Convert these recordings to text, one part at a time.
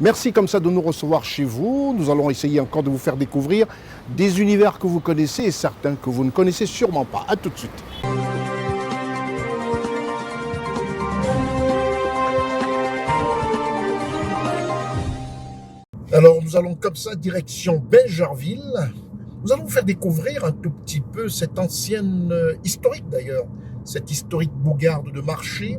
Merci comme ça de nous recevoir chez vous. Nous allons essayer encore de vous faire découvrir des univers que vous connaissez et certains que vous ne connaissez sûrement pas. A tout de suite. Alors nous allons comme ça direction Bingerville. Nous allons vous faire découvrir un tout petit peu cette ancienne historique d'ailleurs, cette historique bourgade de marché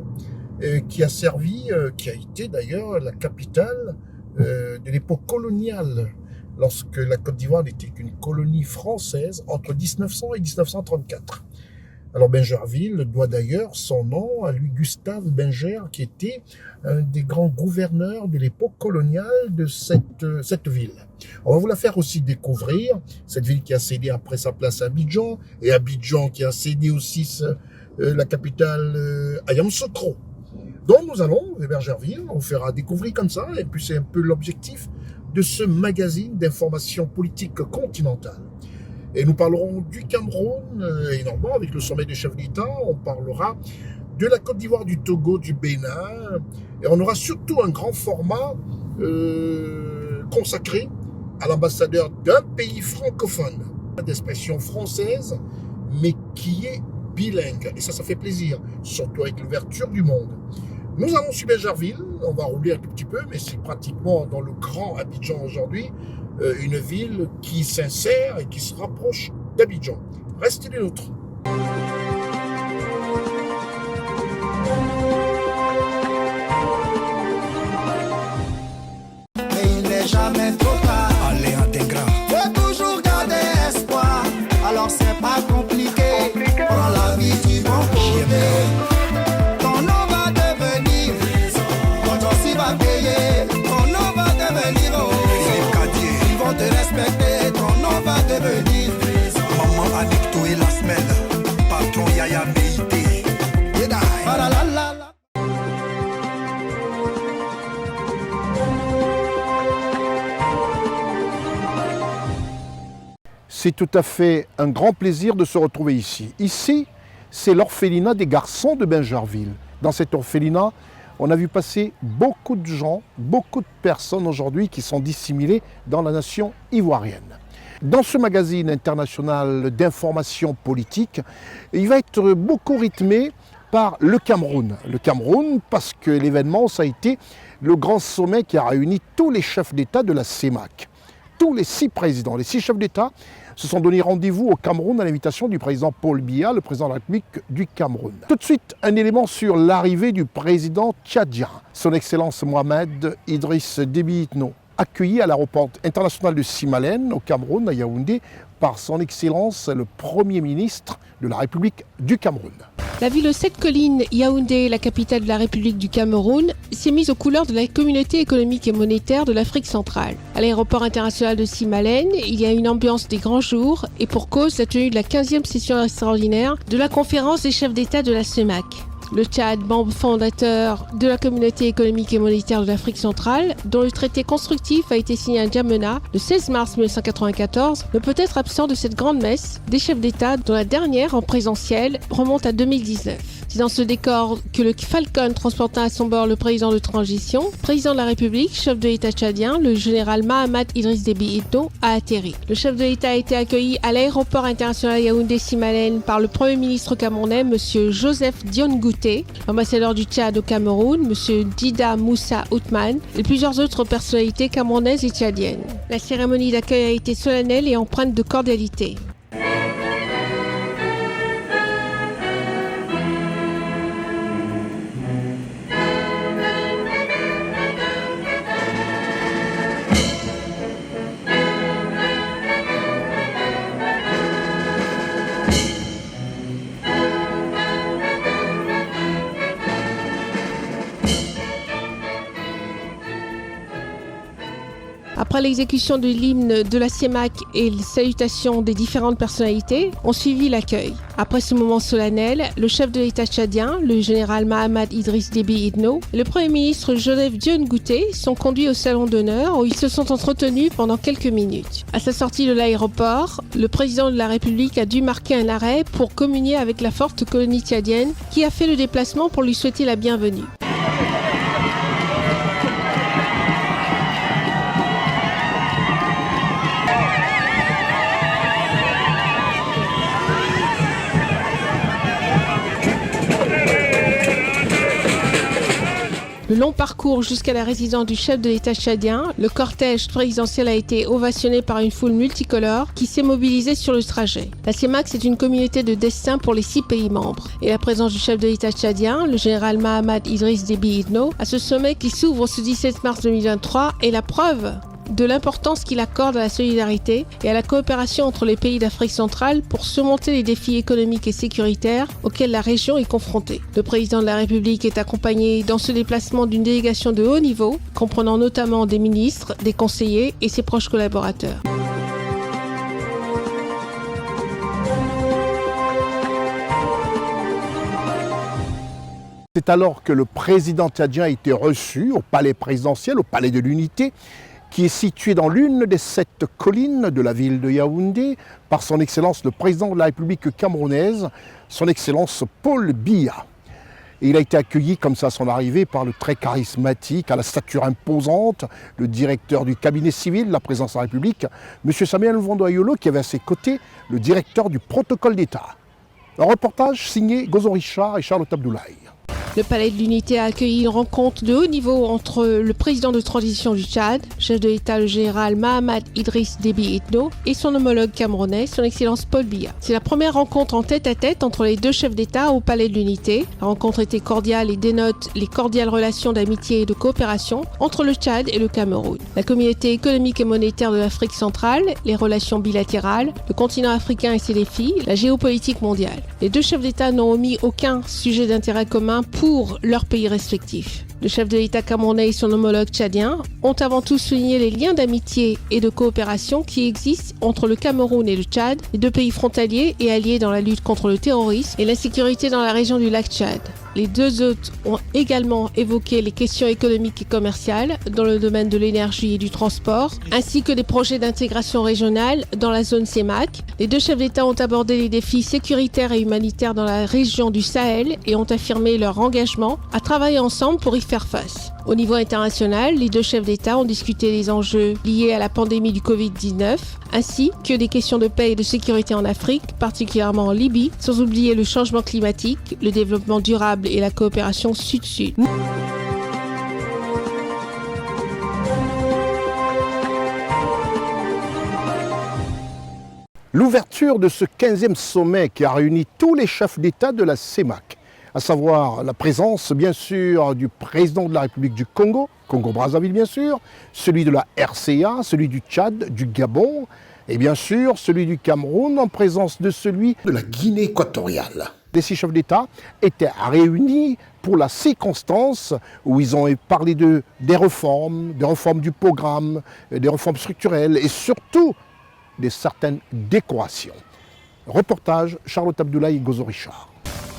qui a servi, qui a été d'ailleurs la capitale de l'époque coloniale, lorsque la Côte d'Ivoire n'était qu'une colonie française entre 1900 et 1934. Alors Bingerville doit d'ailleurs son nom à lui Gustave Binger, qui était un des grands gouverneurs de l'époque coloniale de cette ville. On va vous la faire aussi découvrir, cette ville qui a cédé après sa place à Abidjan, et Abidjan qui a cédé aussi la capitale à Yamoussoukro. Donc nous allons vers Bingerville, on fera découvrir comme ça, et puis c'est un peu l'objectif de ce magazine d'information politique continentale. Et nous parlerons du Cameroun, énormément, avec le sommet des chefs d'État, on parlera de la Côte d'Ivoire, du Togo, du Bénin, et on aura surtout un grand format consacré à l'ambassadeur d'un pays francophone, d'expression française, mais qui est bilingue. Et ça fait plaisir, surtout avec l'ouverture du monde. Nous allons sur Bingerville, on va rouler un tout petit peu, mais c'est pratiquement dans le grand Abidjan aujourd'hui, une ville qui s'insère et qui se rapproche d'Abidjan. Restez des nôtres. Mais il n'est jamais trop tard. Allez, intégral. Faut toujours garder espoir. Alors c'est pas compliqué. Prends la vie du bon côté. Ton nom va devenir. Ton aussi va payer. Ton nom va devenir. Oh. Ils vont te respecter. Ton nom va devenir. Maman Annick tout et la semaine. Patron Yaya Meïté. Ah la la la la. C'est tout à fait un grand plaisir de se retrouver ici. Ici, c'est l'orphelinat des garçons de Bingerville. Dans cet orphelinat, on a vu passer beaucoup de gens, beaucoup de personnes aujourd'hui qui sont dissimulées dans la nation ivoirienne. Dans ce magazine international d'information politique, il va être beaucoup rythmé par le Cameroun. Le Cameroun, parce que l'événement, ça a été le grand sommet qui a réuni tous les chefs d'État de la CEMAC. Tous les 6 présidents, les 6 chefs d'État se sont donné rendez-vous au Cameroun à l'invitation du président Paul Biya, le président de la République du Cameroun. Tout de suite, un élément sur l'arrivée du président tchadien, son Excellence Mohamed Idriss Déby Itno, accueilli à l'aéroport international de Simalène, au Cameroun, à Yaoundé, par son Excellence le Premier ministre de la République du Cameroun. La ville aux 7 collines, Yaoundé, la capitale de la République du Cameroun, s'est mise aux couleurs de la communauté économique et monétaire de l'Afrique centrale. À l'aéroport international de Simalène, il y a une ambiance des grands jours et pour cause la tenue de la 15e session extraordinaire de la conférence des chefs d'État de la CEMAC. Le Tchad, membre fondateur de la communauté économique et monétaire de l'Afrique centrale, dont le traité constructif a été signé à N'Djamena le 16 mars 1994, ne peut être absent de cette grande messe des chefs d'État dont la dernière en présentiel remonte à 2019. C'est dans ce décor que le Falcon transporta à son bord le président de transition, président de la République, chef de l'État tchadien, le général Mahamat Idriss Déby Itno, a atterri. Le chef de l'État a été accueilli à l'aéroport international Yaoundé-Simalène par le Premier ministre camerounais, M. Joseph Dione Gouté, l'ambassadeur du Tchad au Cameroun, M. Dida Moussa Othman, et plusieurs autres personnalités camerounaises et tchadiennes. La cérémonie d'accueil a été solennelle et empreinte de cordialité. Après l'exécution de l'hymne de la CEMAC et les salutations des différentes personnalités, ont suivi l'accueil. Après ce moment solennel, le chef de l'État tchadien, le général Mahamat Idriss Déby Itno, et le Premier ministre Joseph Dione Gouté sont conduits au salon d'honneur où ils se sont entretenus pendant quelques minutes. À sa sortie de l'aéroport, le président de la République a dû marquer un arrêt pour communier avec la forte colonie tchadienne qui a fait le déplacement pour lui souhaiter la bienvenue. Le long parcours jusqu'à la résidence du chef de l'État tchadien, le cortège présidentiel a été ovationné par une foule multicolore qui s'est mobilisée sur le trajet. La CEMAC, c'est une communauté de destin pour les 6 pays membres. Et la présence du chef de l'État tchadien, le général Mahamat Idriss Déby Itno, à ce sommet qui s'ouvre ce 17 mars 2023 est la preuve de l'importance qu'il accorde à la solidarité et à la coopération entre les pays d'Afrique centrale pour surmonter les défis économiques et sécuritaires auxquels la région est confrontée. Le président de la République est accompagné dans ce déplacement d'une délégation de haut niveau, comprenant notamment des ministres, des conseillers et ses proches collaborateurs. C'est alors que le président tchadien a été reçu au palais présidentiel, au palais de l'Unité, qui est situé dans l'une des 7 collines de la ville de Yaoundé, par son Excellence le président de la République camerounaise, son Excellence Paul Biya. Et il a été accueilli comme ça à son arrivée par le très charismatique, à la stature imposante, le directeur du cabinet civil de la présidence de la République, M. Samuel Vandoayolo, qui avait à ses côtés le directeur du protocole d'État. Un reportage signé Gozon Richard et Charlotte Abdoulaye. Le palais de l'Unité a accueilli une rencontre de haut niveau entre le président de transition du Tchad, chef de l'État le général Mahamat Idriss Déby Itno, et son homologue camerounais, son Excellence Paul Biya. C'est la première rencontre en tête-à-tête entre les 2 chefs d'État au palais de l'Unité. La rencontre était cordiale et dénote les cordiales relations d'amitié et de coopération entre le Tchad et le Cameroun. La communauté économique et monétaire de l'Afrique centrale, les relations bilatérales, le continent africain et ses défis, la géopolitique mondiale. Les 2 chefs d'État n'ont omis aucun sujet d'intérêt commun pour leurs pays respectifs. Le chef de l'État camerounais et son homologue tchadien ont avant tout souligné les liens d'amitié et de coopération qui existent entre le Cameroun et le Tchad, les 2 pays frontaliers et alliés dans la lutte contre le terrorisme et l'insécurité dans la région du lac Tchad. Les 2 hôtes ont également évoqué les questions économiques et commerciales dans le domaine de l'énergie et du transport, ainsi que des projets d'intégration régionale dans la zone CEMAC. Les 2 chefs d'État ont abordé les défis sécuritaires et humanitaires dans la région du Sahel et ont affirmé leur engagement à travailler ensemble pour y faire face. Au niveau international, les 2 chefs d'État ont discuté des enjeux liés à la pandémie du Covid-19, ainsi que des questions de paix et de sécurité en Afrique, particulièrement en Libye, sans oublier le changement climatique, le développement durable et la coopération sud-sud. L'ouverture de ce 15e sommet qui a réuni tous les chefs d'État de la CEMAC, à savoir la présence bien sûr du président de la République du Congo, Congo-Brazzaville bien sûr, celui de la RCA, celui du Tchad, du Gabon et bien sûr celui du Cameroun en présence de celui de la Guinée équatoriale. Les 6 chefs d'État étaient réunis pour la circonstance où ils ont parlé des réformes du programme, des réformes structurelles et surtout de certaines décorations. Reportage Charlotte Abdoulaye et Gozon Richard.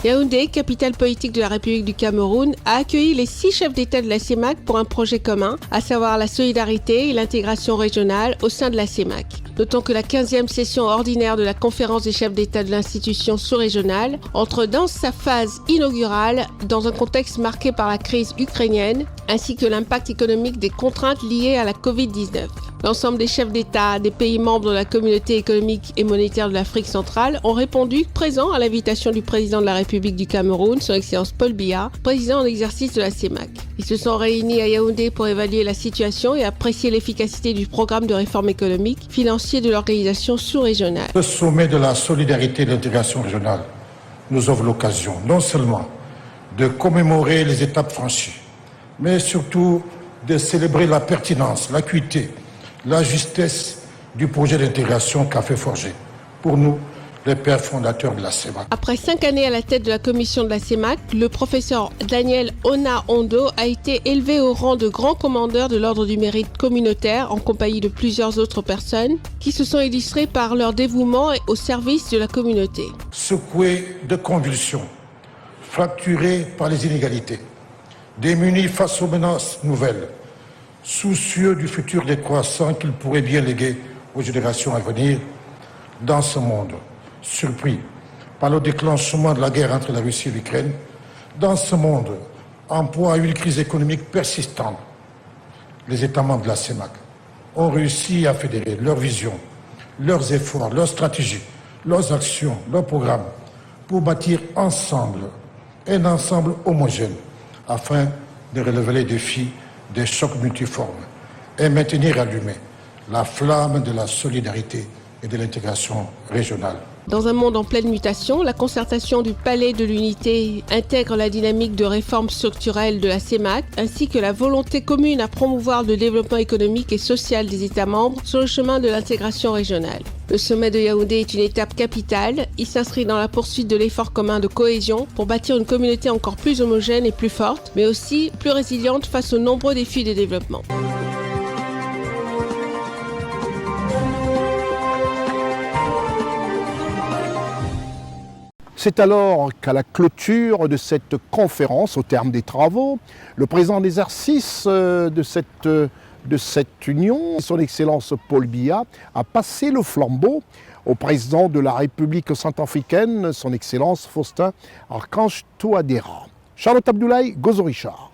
Yaoundé, capitale politique de la République du Cameroun, a accueilli les 6 chefs d'État de la CEMAC pour un projet commun, à savoir la solidarité et l'intégration régionale au sein de la CEMAC. Notons que la 15e session ordinaire de la conférence des chefs d'État de l'institution sous-régionale entre dans sa phase inaugurale dans un contexte marqué par la crise ukrainienne ainsi que l'impact économique des contraintes liées à la Covid-19. L'ensemble des chefs d'État des pays membres de la communauté économique et monétaire de l'Afrique centrale ont répondu présents à l'invitation du président de la République du Cameroun, son Excellence Paul Biya, président en exercice de la CEMAC. Ils se sont réunis à Yaoundé pour évaluer la situation et apprécier l'efficacité du programme de réforme économique financier de l'organisation sous-régionale. Le sommet de la solidarité et de l'intégration régionale nous offre l'occasion non seulement de commémorer les étapes franchies, mais surtout de célébrer la pertinence, l'acuité, la justesse du projet d'intégration qu'a fait forger pour nous les pères fondateurs de la CEMAC. Après 5 années à la tête de la commission de la CEMAC, le professeur Daniel Ona-Ondo a été élevé au rang de grand commandeur de l'ordre du mérite communautaire en compagnie de plusieurs autres personnes qui se sont illustrées par leur dévouement au service de la communauté. Secoué de convulsions, fracturé par les inégalités, démuni face aux menaces nouvelles, soucieux du futur décroissant qu'il pourrait bien léguer aux générations à venir, dans ce monde surpris par le déclenchement de la guerre entre la Russie et l'Ukraine, dans ce monde en proie à une crise économique persistante, les États membres de la CEMAC ont réussi à fédérer leurs visions, leurs efforts, leurs stratégies, leurs actions, leurs programmes pour bâtir ensemble un ensemble homogène afin de relever les défis des chocs multiformes et maintenir allumée la flamme de la solidarité et de l'intégration régionale. Dans un monde en pleine mutation, la concertation du Palais de l'Unité intègre la dynamique de réforme structurelle de la CEMAC ainsi que la volonté commune à promouvoir le développement économique et social des États membres sur le chemin de l'intégration régionale. Le sommet de Yaoundé est une étape capitale. Il s'inscrit dans la poursuite de l'effort commun de cohésion pour bâtir une communauté encore plus homogène et plus forte, mais aussi plus résiliente face aux nombreux défis de développement. C'est alors qu'à la clôture de cette conférence, au terme des travaux, le président d'exercice de cette union, son Excellence Paul Biya, a passé le flambeau au président de la République centrafricaine, son Excellence Faustin Archange Touadéra. Charlotte Abdoulaye, Gozo Richard.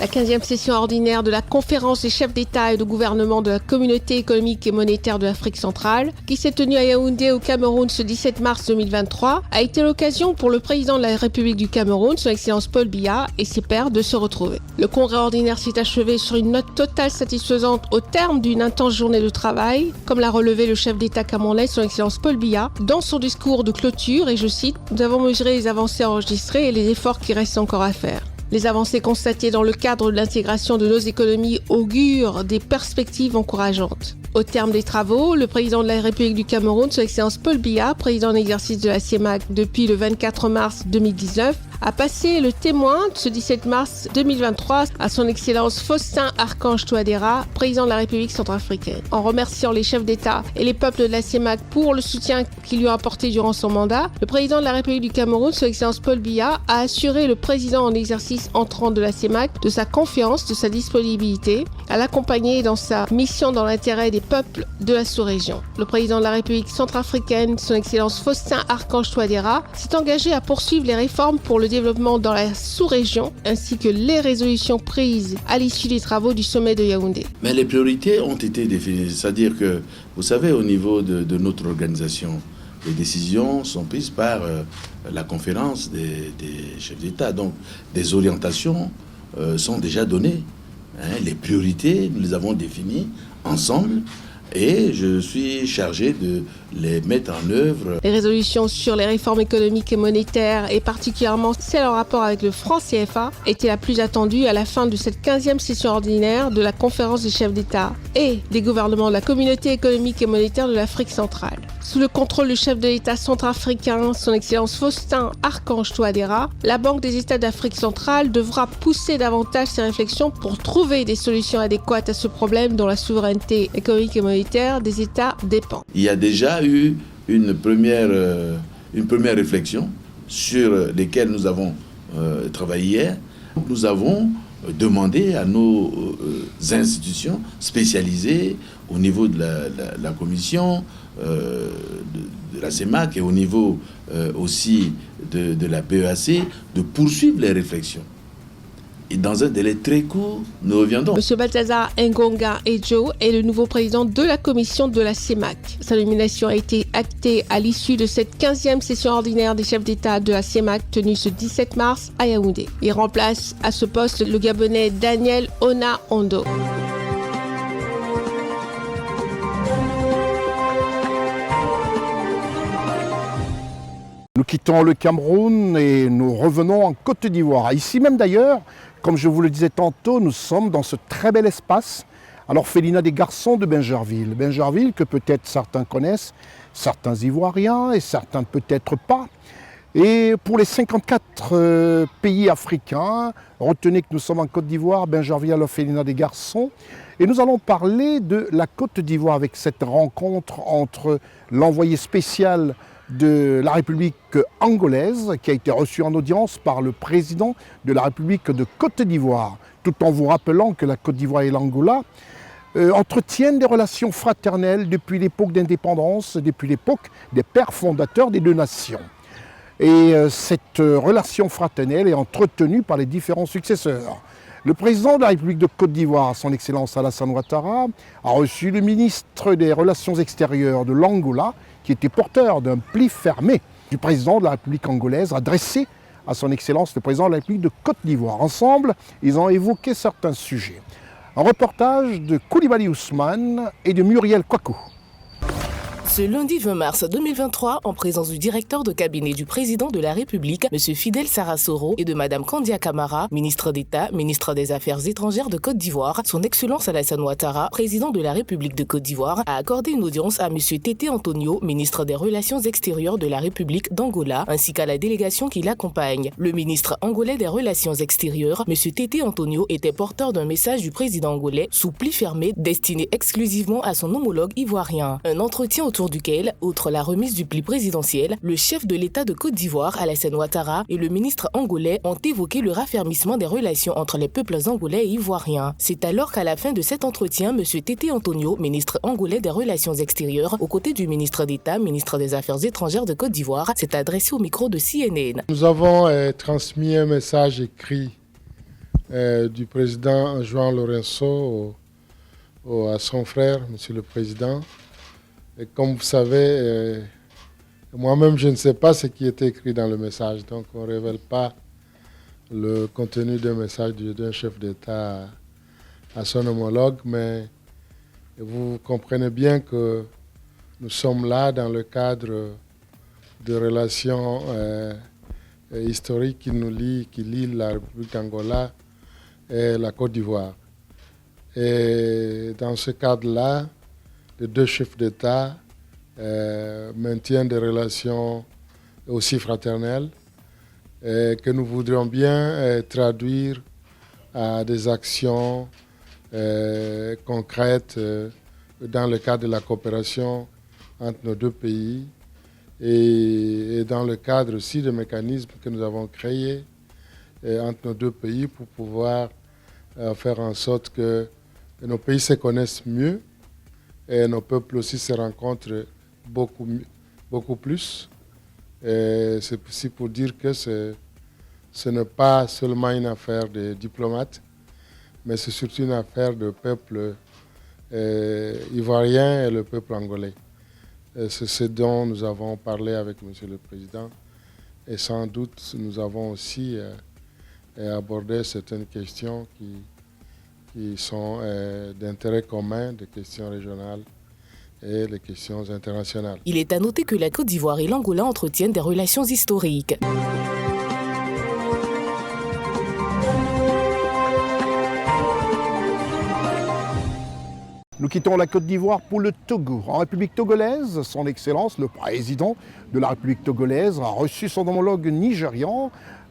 La 15e session ordinaire de la conférence des chefs d'État et de gouvernement de la Communauté économique et monétaire de l'Afrique centrale, qui s'est tenue à Yaoundé au Cameroun ce 17 mars 2023, a été l'occasion pour le président de la République du Cameroun, son Excellence Paul Biya, et ses pairs de se retrouver. Le congrès ordinaire s'est achevé sur une note totale satisfaisante au terme d'une intense journée de travail, comme l'a relevé le chef d'État camerounais, son Excellence Paul Biya, dans son discours de clôture, et je cite, « Nous avons mesuré les avancées enregistrées et les efforts qui restent encore à faire. Les avancées constatées dans le cadre de l'intégration de nos économies augurent des perspectives encourageantes. Au terme des travaux, le président de la République du Cameroun, son Excellence Paul Biya, président en exercice de la CEMAC depuis le 24 mars 2019, a passé le témoin ce 17 mars 2023 à son Excellence Faustin Archange Touadéra, président de la République centrafricaine. En remerciant les chefs d'État et les peuples de la CEMAC pour le soutien qu'ils lui ont apporté durant son mandat, le président de la République du Cameroun, son Excellence Paul Biya, a assuré le président en exercice entrant de la CEMAC de sa confiance, de sa disponibilité à l'accompagner dans sa mission dans l'intérêt des peuples de la sous-région. Le président de la République centrafricaine, son Excellence Faustin Archange Touadéra, s'est engagé à poursuivre les réformes pour le développement dans la sous-région ainsi que les résolutions prises à l'issue des travaux du sommet de Yaoundé. Mais les priorités ont été définies, c'est-à-dire que, vous savez, au niveau de notre organisation, les décisions sont prises par la conférence des chefs d'État. Donc, des orientations sont déjà données. Les priorités, nous les avons définies ensemble. Et je suis chargé de les mettre en œuvre. Les résolutions sur les réformes économiques et monétaires, et particulièrement celles en rapport avec le franc CFA, étaient la plus attendue à la fin de cette 15e session ordinaire de la conférence des chefs d'État et des gouvernements de la Communauté économique et monétaire de l'Afrique centrale. Sous le contrôle du chef de l'État centrafricain, son Excellence Faustin Archange Touadéra, la Banque des États d'Afrique centrale devra pousser davantage ses réflexions pour trouver des solutions adéquates à ce problème dont la souveraineté économique et monétaire des États dépend. Il y a déjà eu une première réflexion sur lesquelles nous avons travaillé hier. Nous avons demandé à nos institutions spécialisées au niveau de la Commission, de la CEMAC et au niveau aussi de la PEAC de poursuivre les réflexions. Et dans un délai très court, nous reviendrons. M. Balthazar Ngonga Ejo est le nouveau président de la commission de la CEMAC. Sa nomination a été actée à l'issue de cette 15e session ordinaire des chefs d'État de la CEMAC tenue ce 17 mars à Yaoundé. Il remplace à ce poste le Gabonais Daniel Ona Ondo. Nous quittons le Cameroun et nous revenons en Côte d'Ivoire. Ici même d'ailleurs, comme je vous le disais tantôt, nous sommes dans ce très bel espace à l'orphelinat des garçons de Bingerville. Bingerville que peut-être certains connaissent, certains Ivoiriens et certains peut-être pas. Et pour les 54 pays africains, retenez que nous sommes en Côte d'Ivoire, Bingerville à l'orphelinat des garçons. Et nous allons parler de la Côte d'Ivoire avec cette rencontre entre l'envoyé spécial de la République angolaise qui a été reçu en audience par le président de la République de Côte d'Ivoire, tout en vous rappelant que la Côte d'Ivoire et l'Angola entretiennent des relations fraternelles depuis l'époque d'indépendance, depuis l'époque des pères fondateurs des deux nations. Et cette relation fraternelle est entretenue par les différents successeurs. Le président de la République de Côte d'Ivoire, son Excellence Alassane Ouattara, a reçu le ministre des Relations extérieures de l'Angola, qui était porteur d'un pli fermé du président de la République angolaise, adressé à son Excellence le Président de la République de Côte d'Ivoire. Ensemble, ils ont évoqué certains sujets. Un reportage de Koulibaly Ousmane et de Muriel Kwaku. Ce lundi 20 mars 2023, en présence du directeur de cabinet du président de la République, M. Fidel Sarasoro, et de Mme Kandia Camara, ministre d'État, ministre des Affaires étrangères de Côte d'Ivoire, son Excellence Alassane Ouattara, président de la République de Côte d'Ivoire, a accordé une audience à M. Tété Antonio, ministre des Relations extérieures de la République d'Angola, ainsi qu'à la délégation qui l'accompagne. Le ministre angolais des Relations extérieures, M. Tété Antonio, était porteur d'un message du président angolais sous pli fermé destiné exclusivement à son homologue ivoirien. Un entretien autour duquel, outre la remise du pli présidentiel, le chef de l'État de Côte d'Ivoire, Alassane Ouattara, et le ministre angolais ont évoqué le raffermissement des relations entre les peuples angolais et ivoiriens. C'est alors qu'à la fin de cet entretien, M. Tété Antonio, ministre angolais des Relations extérieures, aux côtés du ministre d'État, ministre des Affaires étrangères de Côte d'Ivoire, s'est adressé au micro de CNN. Nous avons transmis un message écrit du président João Lourenço à son frère, M. le Président. Et comme vous savez, moi-même, je ne sais pas ce qui était écrit dans le message. Donc, on ne révèle pas le contenu d'un message d'un chef d'État à son homologue. Mais vous comprenez bien que nous sommes là dans le cadre de relations historiques qui nous lient, qui lient la République d'Angola et la Côte d'Ivoire. Et dans ce cadre-là, les deux chefs d'État maintiennent des relations aussi fraternelles que nous voudrions bien traduire à des actions concrètes dans le cadre de la coopération entre nos deux pays et dans le cadre aussi de mécanismes que nous avons créés entre nos deux pays pour pouvoir faire en sorte que nos pays se connaissent mieux et nos peuples aussi se rencontrent beaucoup plus. C'est aussi pour dire que ce n'est pas seulement une affaire de diplomates, mais c'est surtout une affaire de peuple ivoirien et le peuple angolais. C'est ce dont nous avons parlé avec M. le Président. Et sans doute, nous avons aussi abordé certaines questions qui sont d'intérêt commun, des questions régionales et les questions internationales. Il est à noter que la Côte d'Ivoire et l'Angola entretiennent des relations historiques. Nous quittons la Côte d'Ivoire pour le Togo. En République togolaise, son Excellence, le président de la République togolaise, a reçu son homologue nigérian,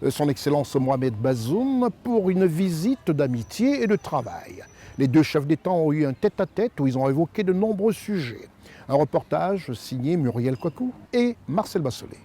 son Excellence Mohamed Bazoum, pour une visite d'amitié et de travail. Les deux chefs d'État ont eu un tête-à-tête où ils ont évoqué de nombreux sujets. Un reportage signé Muriel Kwaku et Marcel Bassolé.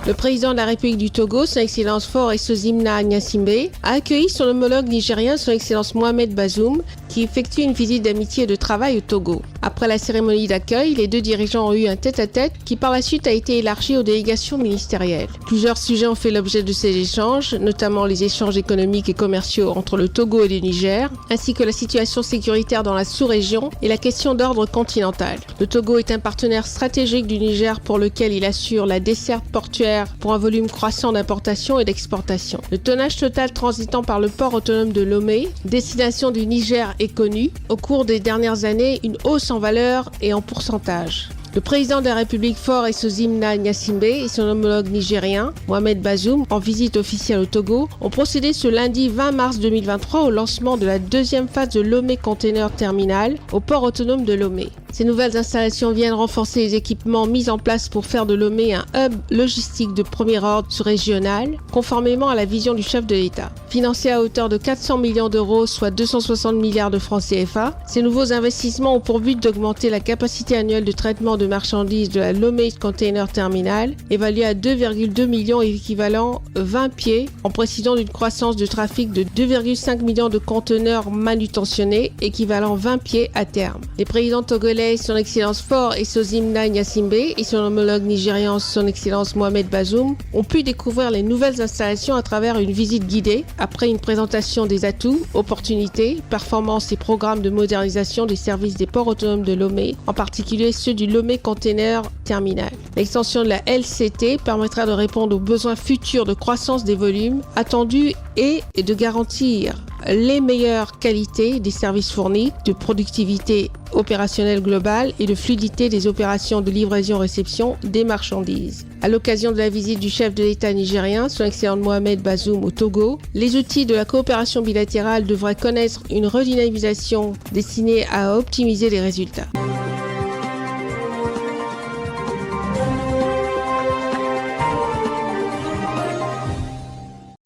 Le président de la République du Togo, son Excellence Faure Esozimna Gnassingbé, a accueilli son homologue nigérien, son Excellence Mohamed Bazoum, qui effectue une visite d'amitié et de travail au Togo. Après la cérémonie d'accueil, les deux dirigeants ont eu un tête-à-tête qui par la suite a été élargi aux délégations ministérielles. Plusieurs sujets ont fait l'objet de ces échanges, notamment les échanges économiques et commerciaux entre le Togo et le Niger, ainsi que la situation sécuritaire dans la sous-région et la question d'ordre continental. Le Togo est un partenaire stratégique du Niger pour lequel il assure la desserte portuaire pour un volume croissant d'importation et d'exportation. Le tonnage total transitant par le port autonome de Lomé, destination du Niger, est connu. Au cours des dernières années, une hausse en valeur et en pourcentage. Le président de la République Faure Esozimna Gnassingbé et son homologue nigérien, Mohamed Bazoum, en visite officielle au Togo, ont procédé ce lundi 20 mars 2023 au lancement de la deuxième phase de Lomé Container Terminal au port autonome de Lomé. Ces nouvelles installations viennent renforcer les équipements mis en place pour faire de Lomé un hub logistique de premier ordre régional, conformément à la vision du chef de l'État. Financés à hauteur de 400 millions d'euros, soit 260 milliards de francs CFA, ces nouveaux investissements ont pour but d'augmenter la capacité annuelle de traitement de marchandises de la Lomé Container Terminal, évaluée à 2,2 millions équivalent 20 pieds, en précision d'une croissance de trafic de 2,5 millions de conteneurs manutentionnés, équivalent 20 pieds à terme. Les présidents togolais sénégalais, son excellence Faure Esozimna Gnassingbé, et son homologue nigérian, son excellence Mohamed Bazoum, ont pu découvrir les nouvelles installations à travers une visite guidée, après une présentation des atouts, opportunités, performances et programmes de modernisation des services des ports autonomes de Lomé, en particulier ceux du Lomé Container Terminal. L'extension de la LCT permettra de répondre aux besoins futurs de croissance des volumes attendus et de garantir les meilleures qualités des services fournis, de productivité opérationnelle globale et de fluidité des opérations de livraison-réception des marchandises. À l'occasion de la visite du chef de l'État nigérien, son excellence Mohamed Bazoum au Togo, les outils de la coopération bilatérale devraient connaître une redynamisation destinée à optimiser les résultats.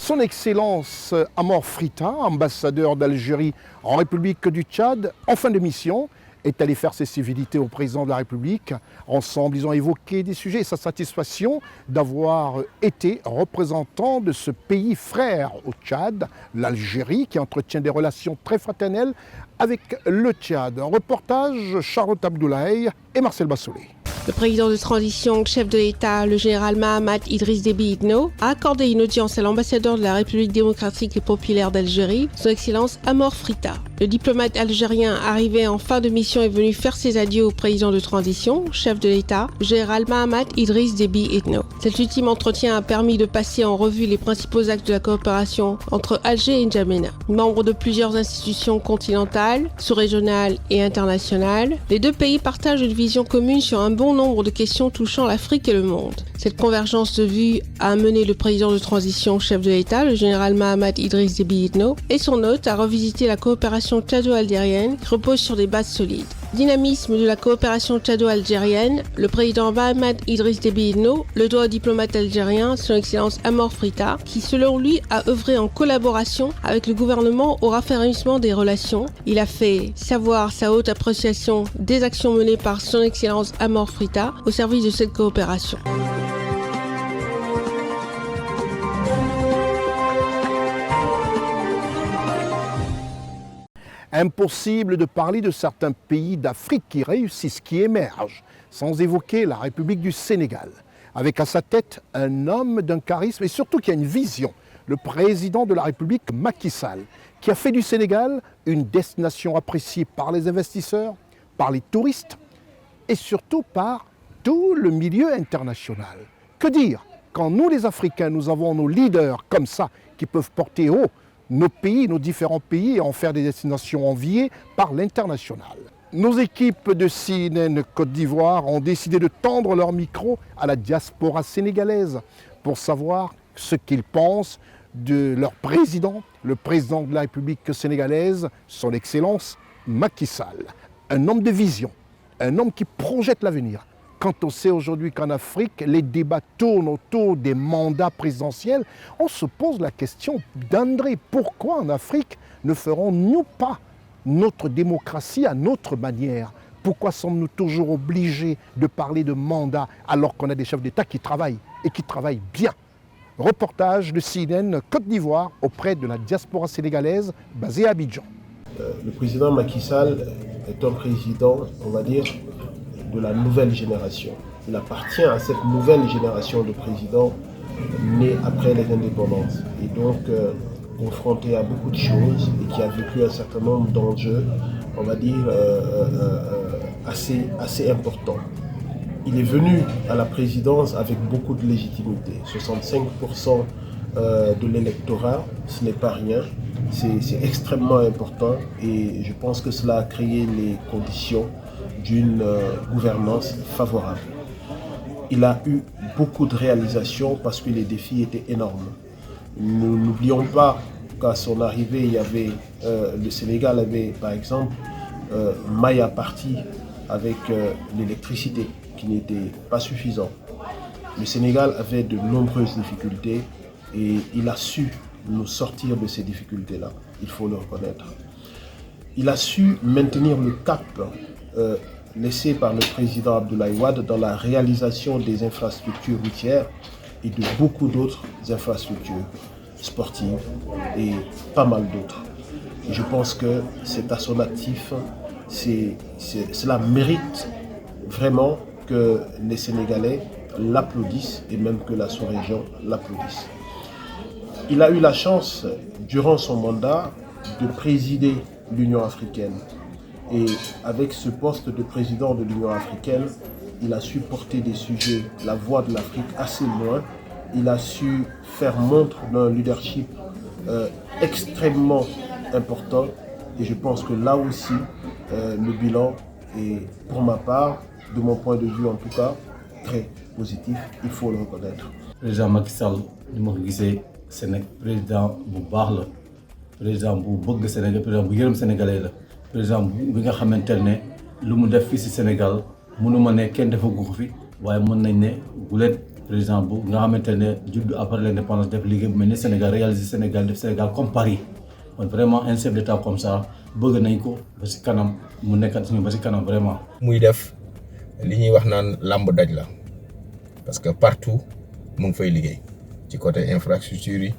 Son Excellence Amor Frita, ambassadeur d'Algérie en République du Tchad, en fin de mission, est allé faire ses civilités au président de la République. Ensemble, ils ont évoqué des sujets et sa satisfaction d'avoir été représentant de ce pays frère au Tchad, l'Algérie, qui entretient des relations très fraternelles avec le Tchad. Un reportage, Charlotte Abdoulaye et Marcel Bassolé. Le président de transition, chef de l'État, le général Mahamat Idriss Déby Itno, a accordé une audience à l'ambassadeur de la République démocratique et populaire d'Algérie, son excellence Amor Frita. Le diplomate algérien arrivé en fin de mission est venu faire ses adieux au président de transition, chef de l'État, le général Mahamat Idriss Déby Itno. Cet ultime entretien a permis de passer en revue les principaux axes de la coopération entre Alger et N'Djamena. Membre de plusieurs institutions continentales, sous-régionales et internationales, les deux pays partagent une vision commune sur un bon nombre de questions touchant l'Afrique et le monde. Cette convergence de vues a amené le président de transition, chef de l'État, le général Mahamat Idriss Déby Itno, et son hôte à revisiter la coopération tchado-algérienne qui repose sur des bases solides. Dynamisme de la coopération tchado-algérienne, le président Mahamat Idriss Déby Itno le doit au diplomate algérien, son excellence Amor Frita, qui selon lui a œuvré en collaboration avec le gouvernement au raffermissement des relations. Il a fait savoir sa haute appréciation des actions menées par son excellence Amor Frita au service de cette coopération. Impossible de parler de certains pays d'Afrique qui réussissent, qui émergent, sans évoquer la République du Sénégal, avec à sa tête un homme d'un charisme et surtout qui a une vision, le président de la République Macky Sall, qui a fait du Sénégal une destination appréciée par les investisseurs, par les touristes et surtout par tout le milieu international. Que dire quand nous les Africains, nous avons nos leaders comme ça qui peuvent porter haut nos pays, nos différents pays et en faire des destinations enviées par l'international. Nos équipes de CNN Côte d'Ivoire ont décidé de tendre leur micro à la diaspora sénégalaise pour savoir ce qu'ils pensent de leur président, le président de la République sénégalaise, son Excellence Macky Sall. Un homme de vision, un homme qui projette l'avenir. Quand on sait aujourd'hui qu'en Afrique, les débats tournent autour des mandats présidentiels, on se pose la question d'André, pourquoi en Afrique ne ferons-nous pas notre démocratie à notre manière? Pourquoi sommes-nous toujours obligés de parler de mandats alors qu'on a des chefs d'État qui travaillent et qui travaillent bien? Reportage de CNN Côte d'Ivoire auprès de la diaspora sénégalaise basée à Abidjan. Le président Macky Sall est un président, on va dire, de la nouvelle génération. Il appartient à cette nouvelle génération de présidents nés après les indépendances et donc confronté à beaucoup de choses et qui a vécu un certain nombre d'enjeux, on va dire, assez importants. Il est venu à la présidence avec beaucoup de légitimité. 65% de l'électorat, ce n'est pas rien, c'est extrêmement important et je pense que cela a créé les conditions d'une gouvernance favorable. Il a eu beaucoup de réalisations parce que les défis étaient énormes. Nous n'oublions pas qu'à son arrivée, il y avait, le Sénégal avait par exemple maille à partie avec l'électricité qui n'était pas suffisant. Le Sénégal avait de nombreuses difficultés et il a su nous sortir de ces difficultés-là, il faut le reconnaître. Il a su maintenir le cap laissé par le président Abdoulaye Wade dans la réalisation des infrastructures routières et de beaucoup d'autres infrastructures sportives et pas mal d'autres. Et je pense que c'est à son actif cela mérite vraiment que les Sénégalais l'applaudissent et même que la sous-région l'applaudisse. Il a eu la chance, durant son mandat, de présider l'Union africaine. Et avec ce poste de président de l'Union africaine, il a su porter des sujets, la voix de l'Afrique assez loin. Il a su faire montre d'un leadership extrêmement important. Et je pense que là aussi, le bilan est, pour ma part, de mon point de vue en tout cas, très positif. Il faut le reconnaître. Président Macky Sall, ni ma ko gisee président bu baax la président bu bëgg Sénégal président bu yërëm sénégalais la président bi nga xamante ne lu mu def fii si Sénégal mënuma ne kenn defagu ko fi waaye mën nañ ne guleen président bu nga xamante ne judd après l'indépendance def liggéey bu mel ni Sénégal réaliser Sénégal def Sénégal comme Paris kon vraiment un chef d'état comme ça bëgg nañ ko ba si kanam mu nekkat suñu ba si kanam vraiment. muy def li ñuy wax naan làmb daj la parce que partout mu ngi fay liggéey ci côté infrastructure yi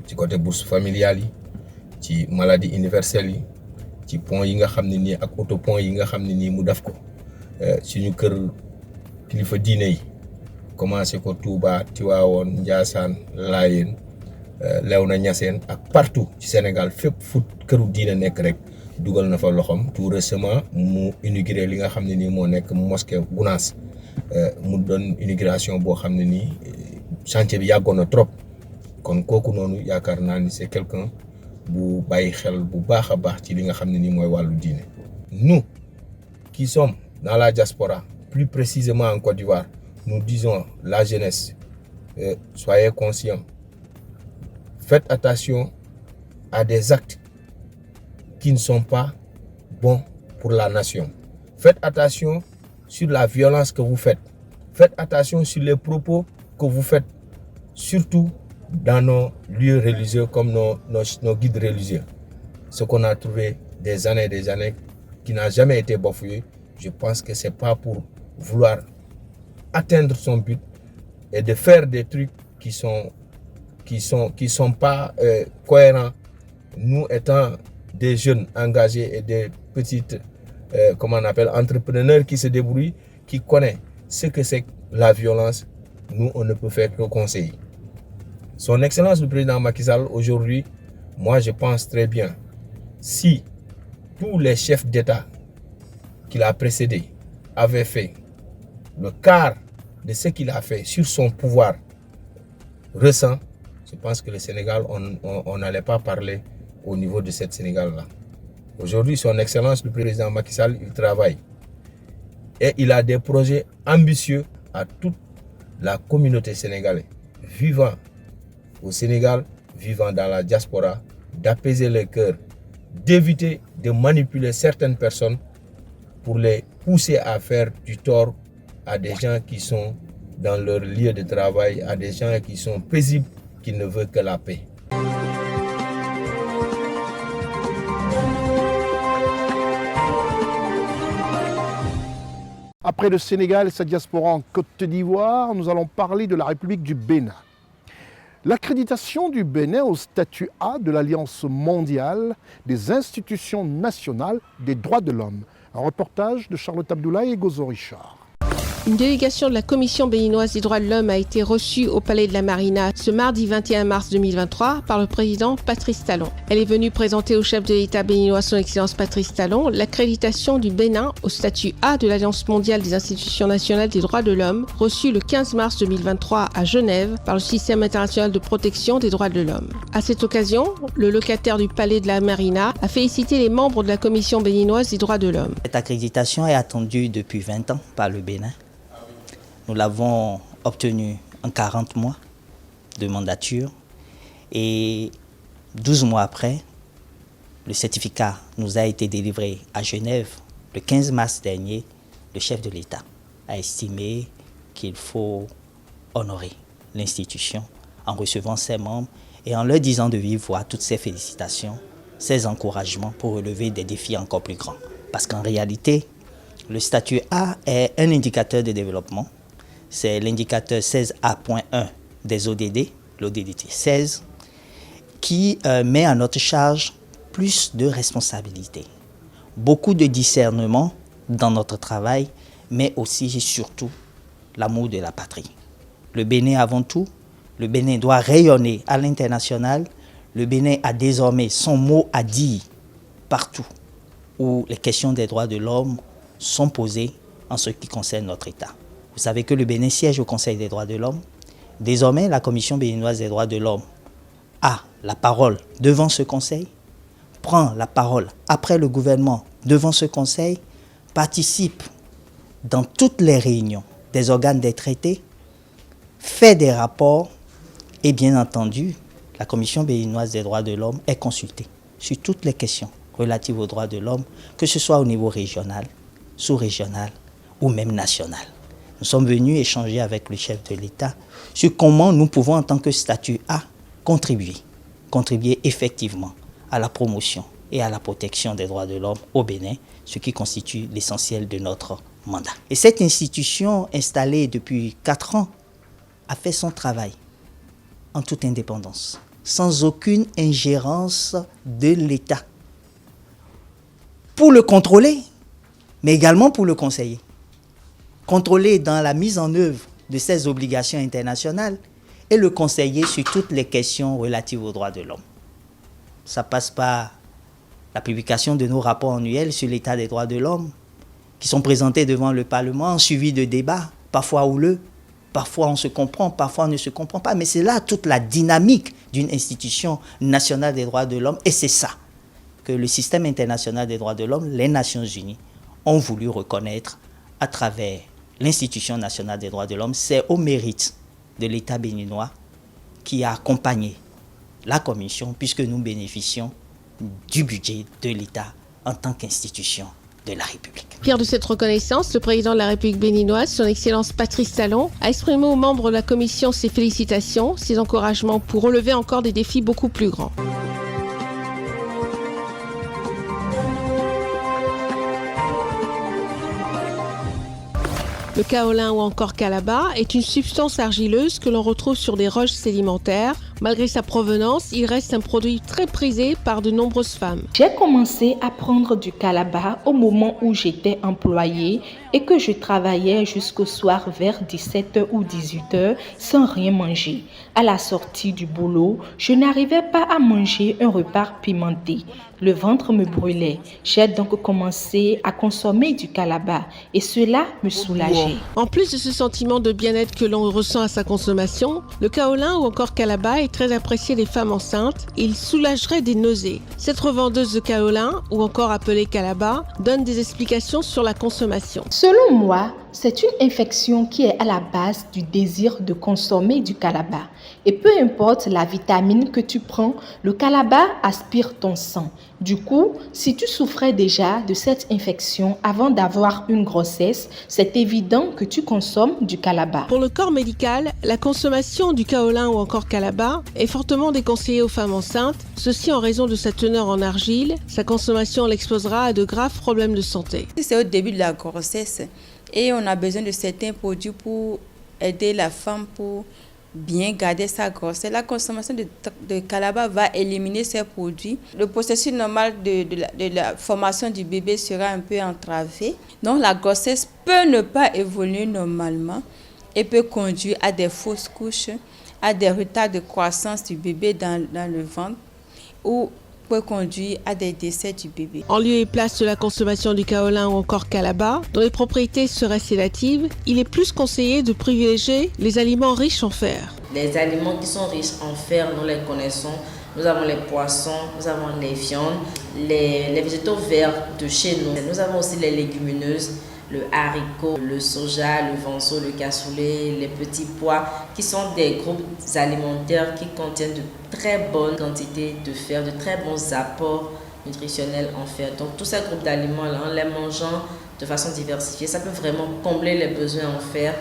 ci côté bourse familiale yi ci maladie universelle yi ci pont yi nga xam ne nii ak autopont yi nga xam ne nii mu def ko suñu kër kilifa diine yi commencé ko Touba Tivaouane Ndiassane Layène Léona Niassène ak partout ci Sénégal fépp fu këru diine nekk rek dugal na fa loxoom. Tout récemment mu inauguré li nga xam ne nii moo nekk mosquée Gounass mu doon inauguration boo xam ne nii chantier bi yàggoon na trop kon kooku noonu yaakaar naa ni c'est quelqu'un bu bàyyi xel bu baax a baax ci li nga xam ne nii mooy wàllu diine. Nous qui sommes dans la diaspora, plus précisément en Côte d'Ivoire, nous disons la jeunesse, soyez conscients, faites attention à des actes qui ne sont pas bons pour la nation. Faites attention sur la violence que vous faites. Faites attention sur les propos que vous faites, surtout dans nos lieux religieux comme nos guides religieux. Ce qu'on a trouvé des années qui n'a jamais été bafoué, je pense que c'est pas pour vouloir atteindre son but et de faire des trucs qui sont pas cohérents. Nous étant des jeunes engagés et des petites entrepreneurs qui se débrouillent, qui connaissent ce que c'est la violence, nous on ne peut faire que conseiller. Son Excellence le président Macky Sall aujourd'hui, moi je pense très bien, si tous les chefs d'État qu'il a précédés avaient fait le quart de ce qu'il a fait sur son pouvoir récent, je pense que le Sénégal, on n'allait pas parler au niveau de cette Sénégal-là. Aujourd'hui, son Excellence le président Macky Sall, il travaille. Et il a des projets ambitieux à toute la communauté sénégalaise, vivant au Sénégal, vivant dans la diaspora, d'apaiser les cœurs, d'éviter de manipuler certaines personnes pour les pousser à faire du tort à des gens qui sont dans leur lieu de travail, à des gens qui sont paisibles, qui ne veulent que la paix. Après le Sénégal et sa diaspora en Côte d'Ivoire, nous allons parler de la République du Bénin. L'accréditation du Bénin au statut A de l'Alliance mondiale des institutions nationales des droits de l'homme. Un reportage de Charlotte Abdoulaye et Gozo Richard. Une délégation de la Commission béninoise des droits de l'homme a été reçue au Palais de la Marina ce mardi 21 mars 2023 par le président Patrice Talon. Elle est venue présenter au chef de l'État béninois, son Excellence Patrice Talon, l'accréditation du Bénin au statut A de l'Alliance mondiale des institutions nationales des droits de l'homme, reçue le 15 mars 2023 à Genève par le Système international de protection des droits de l'homme. À cette occasion, le locataire du Palais de la Marina a félicité les membres de la Commission béninoise des droits de l'homme. Cette accréditation est attendue depuis 20 ans par le Bénin. Nous l'avons obtenu en 40 mois de mandature et 12 mois après, le certificat nous a été délivré à Genève le 15 mars dernier. Le chef de l'État a estimé qu'il faut honorer l'institution en recevant ses membres et en leur disant de vive voix toutes ces félicitations, ces encouragements pour relever des défis encore plus grands. Parce qu'en réalité, le statut A est un indicateur de développement. C'est l'indicateur 16A.1 des ODD, l'ODD 16, qui met à notre charge plus de responsabilités, beaucoup de discernement dans notre travail, mais aussi et surtout l'amour de la patrie. Le Bénin avant tout, le Bénin doit rayonner à l'international. Le Bénin a désormais son mot à dire partout où les questions des droits de l'homme sont posées en ce qui concerne notre État. Vous savez que le Bénin siège au Conseil des droits de l'homme. Désormais, la Commission béninoise des droits de l'homme a la parole devant ce Conseil, prend la parole après le gouvernement devant ce Conseil, participe dans toutes les réunions des organes des traités, fait des rapports et bien entendu, la Commission béninoise des droits de l'homme est consultée sur toutes les questions relatives aux droits de l'homme, que ce soit au niveau régional, sous-régional ou même national. Nous sommes venus échanger avec le chef de l'État sur comment nous pouvons en tant que statut A contribuer effectivement à la promotion et à la protection des droits de l'homme au Bénin, ce qui constitue l'essentiel de notre mandat. Et cette institution installée depuis 4 ans a fait son travail en toute indépendance, sans aucune ingérence de l'État, pour le contrôler, mais également pour le conseiller. Contrôler dans la mise en œuvre de ses obligations internationales et le conseiller sur toutes les questions relatives aux droits de l'homme. Ça passe par la publication de nos rapports annuels sur l'état des droits de l'homme, qui sont présentés devant le Parlement, suivis de débats, parfois houleux, parfois on se comprend, parfois on ne se comprend pas, mais c'est là toute la dynamique d'une institution nationale des droits de l'homme, et c'est ça que le système international des droits de l'homme, les Nations Unies, ont voulu reconnaître à travers l'institution nationale des droits de l'homme. C'est au mérite de l'État béninois qui a accompagné la Commission, puisque nous bénéficions du budget de l'État en tant qu'institution de la République. Fier de cette reconnaissance, le président de la République béninoise, son Excellence Patrice Talon, a exprimé aux membres de la Commission ses félicitations, ses encouragements pour relever encore des défis beaucoup plus grands. Le kaolin ou encore kalaba est une substance argileuse que l'on retrouve sur des roches sédimentaires. Malgré sa provenance, il reste un produit très prisé par de nombreuses femmes. J'ai commencé à prendre du kalaba au moment où j'étais employée et que je travaillais jusqu'au soir vers 17h ou 18h sans rien manger. À la sortie du boulot, je n'arrivais pas à manger un repas pimenté. Le ventre me brûlait. J'ai donc commencé à consommer du kalaba et cela me soulageait. En plus de ce sentiment de bien-être que l'on ressent à sa consommation, le kaolin ou encore kalaba est très apprécié des femmes enceintes et il soulagerait des nausées. Cette revendeuse de kaolin, ou encore appelée kalaba, donne des explications sur la consommation. Selon moi, c'est une infection qui est à la base du désir de consommer du kalaba. Et peu importe la vitamine que tu prends, le kalaba aspire ton sang. Du coup, si tu souffrais déjà de cette infection avant d'avoir une grossesse, c'est évident que tu consommes du kalaba. Pour le corps médical, la consommation du kaolin ou encore kalaba est fortement déconseillée aux femmes enceintes, ceci en raison de sa teneur en argile. Sa consommation l'exposera à de graves problèmes de santé. C'est au début de la grossesse et on a besoin de certains produits pour aider la femme pour bien garder sa grossesse. La consommation de kalaba va éliminer ces produits. Le processus normal de la formation du bébé sera un peu entravé. Donc la grossesse peut ne pas évoluer normalement et peut conduire à des fausses couches, à des retards de croissance du bébé dans le ventre ou peut conduire à des décès du bébé. En lieu et place de la consommation du kaolin ou encore kalaba, dont les propriétés seraient sédatives, il est plus conseillé de privilégier les aliments riches en fer. Les aliments qui sont riches en fer, nous les connaissons. Nous avons les poissons, nous avons les viandes, les végétaux verts de chez nous. Nous avons aussi les légumineuses, le haricot, le soja, le vanso, le cassoulet, les petits pois, qui sont des groupes alimentaires qui contiennent de très bonnes quantités de fer, de très bons apports nutritionnels en fer. Donc tous ces groupes d'aliments-là, en les mangeant de façon diversifiée, ça peut vraiment combler les besoins en fer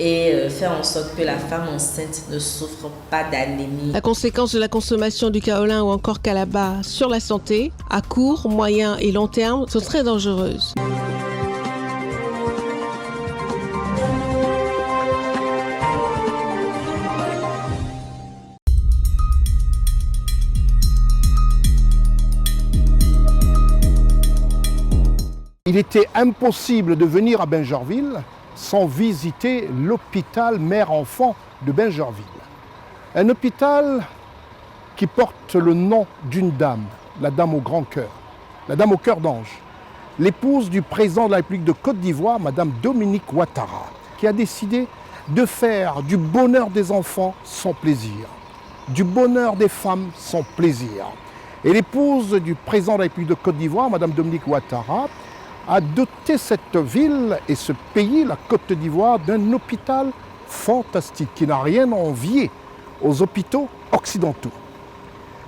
et faire en sorte que la femme enceinte ne souffre pas d'anémie. La conséquence de la consommation du kaolin ou encore kalaba sur la santé, à court, moyen et long terme, sont très dangereuses. Il était impossible de venir à Bingerville sans visiter l'hôpital mère-enfant de Bingerville. Un hôpital qui porte le nom d'une dame, la dame au grand cœur, la dame au cœur d'ange, l'épouse du président de la République de Côte d'Ivoire, Madame Dominique Ouattara, qui a décidé de faire du bonheur des enfants son plaisir, du bonheur des femmes son plaisir. Et l'épouse du président de la République de Côte d'Ivoire, Madame Dominique Ouattara, a doté cette ville et ce pays, la Côte d'Ivoire, d'un hôpital fantastique qui n'a rien à envier aux hôpitaux occidentaux.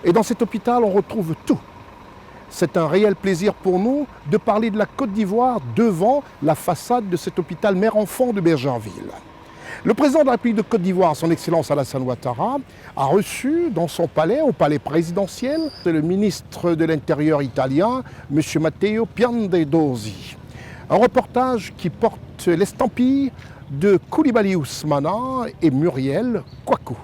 Et dans cet hôpital, on retrouve tout. C'est un réel plaisir pour nous de parler de la Côte d'Ivoire devant la façade de cet hôpital mère-enfant de Bingerville. Le président de la République de Côte d'Ivoire, son Excellence Alassane Ouattara, a reçu dans son palais, au palais présidentiel, le ministre de l'Intérieur italien, M. Matteo Piantedosi. Un reportage qui porte l'estampille de Coulibaly Ousmana et Muriel Kouakou.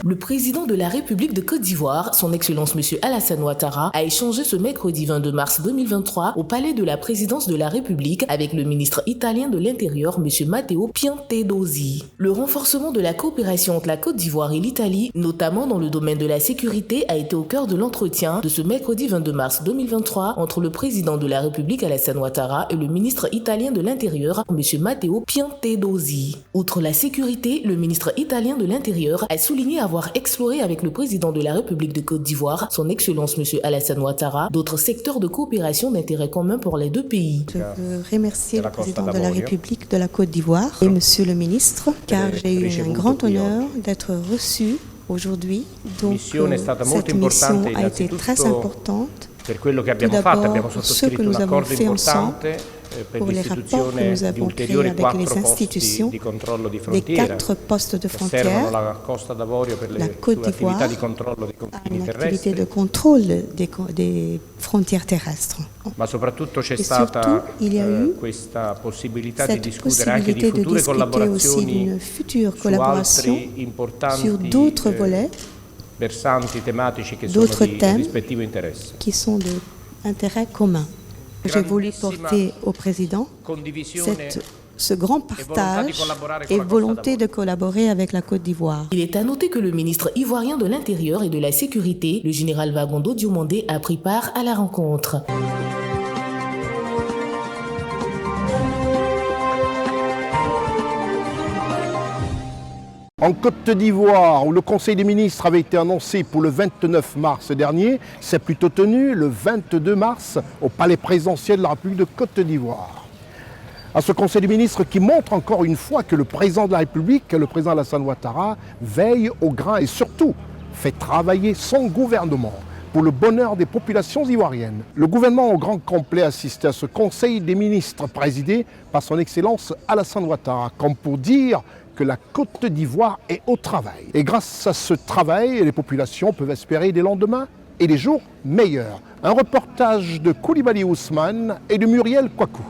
Le président de la République de Côte d'Ivoire, son Excellence M. Alassane Ouattara, a échangé ce mercredi 22 mars 2023 au palais de la présidence de la République avec le ministre italien de l'Intérieur, M. Matteo Piantedosi. Le renforcement de la coopération entre la Côte d'Ivoire et l'Italie, notamment dans le domaine de la sécurité, a été au cœur de l'entretien de ce mercredi 22 mars 2023 entre le président de la République Alassane Ouattara et le ministre italien de l'Intérieur, M. Matteo Piantedosi. Outre la sécurité, le ministre italien de l'Intérieur a souligné avoir exploré avec le président de la République de Côte d'Ivoire, son Excellence M. Alassane Ouattara, d'autres secteurs de coopération d'intérêt commun pour les deux pays. Je veux remercier le président de la République de la Côte d'Ivoire et Monsieur le ministre, car j'ai eu un grand honneur d'être reçu aujourd'hui. Donc cette mission a été très importante. Tout d'abord, pour ce que nous avons fait ensemble, pour les rapports que nous avons créés avec les institutions, les 4 postes de frontière, la Côte d'Ivoire a une activité de contrôle des frontières terrestres. Et surtout, il y a eu cette possibilité de discuter aussi d'une future collaboration sur d'autres volets, d'autres thèmes qui sont d'intérêt commun. J'ai voulu porter au président ce grand partage et volonté de collaborer avec la Côte d'Ivoire. Il est à noter que le ministre ivoirien de l'Intérieur et de la Sécurité, le général Vagondo Diomandé, a pris part à la rencontre. En Côte d'Ivoire, où le Conseil des ministres avait été annoncé pour le 29 mars dernier, s'est plutôt tenu le 22 mars au palais présidentiel de la République de Côte d'Ivoire. À ce Conseil des ministres qui montre encore une fois que le président de la République, le président Alassane Ouattara, veille au grain et surtout fait travailler son gouvernement pour le bonheur des populations ivoiriennes. Le gouvernement au grand complet assistait à ce Conseil des ministres présidé par son Excellence Alassane Ouattara, comme pour dire que la Côte d'Ivoire est au travail. Et grâce à ce travail, les populations peuvent espérer des lendemains et des jours meilleurs. Un reportage de Coulibaly Ousmane et de Muriel Kouakou.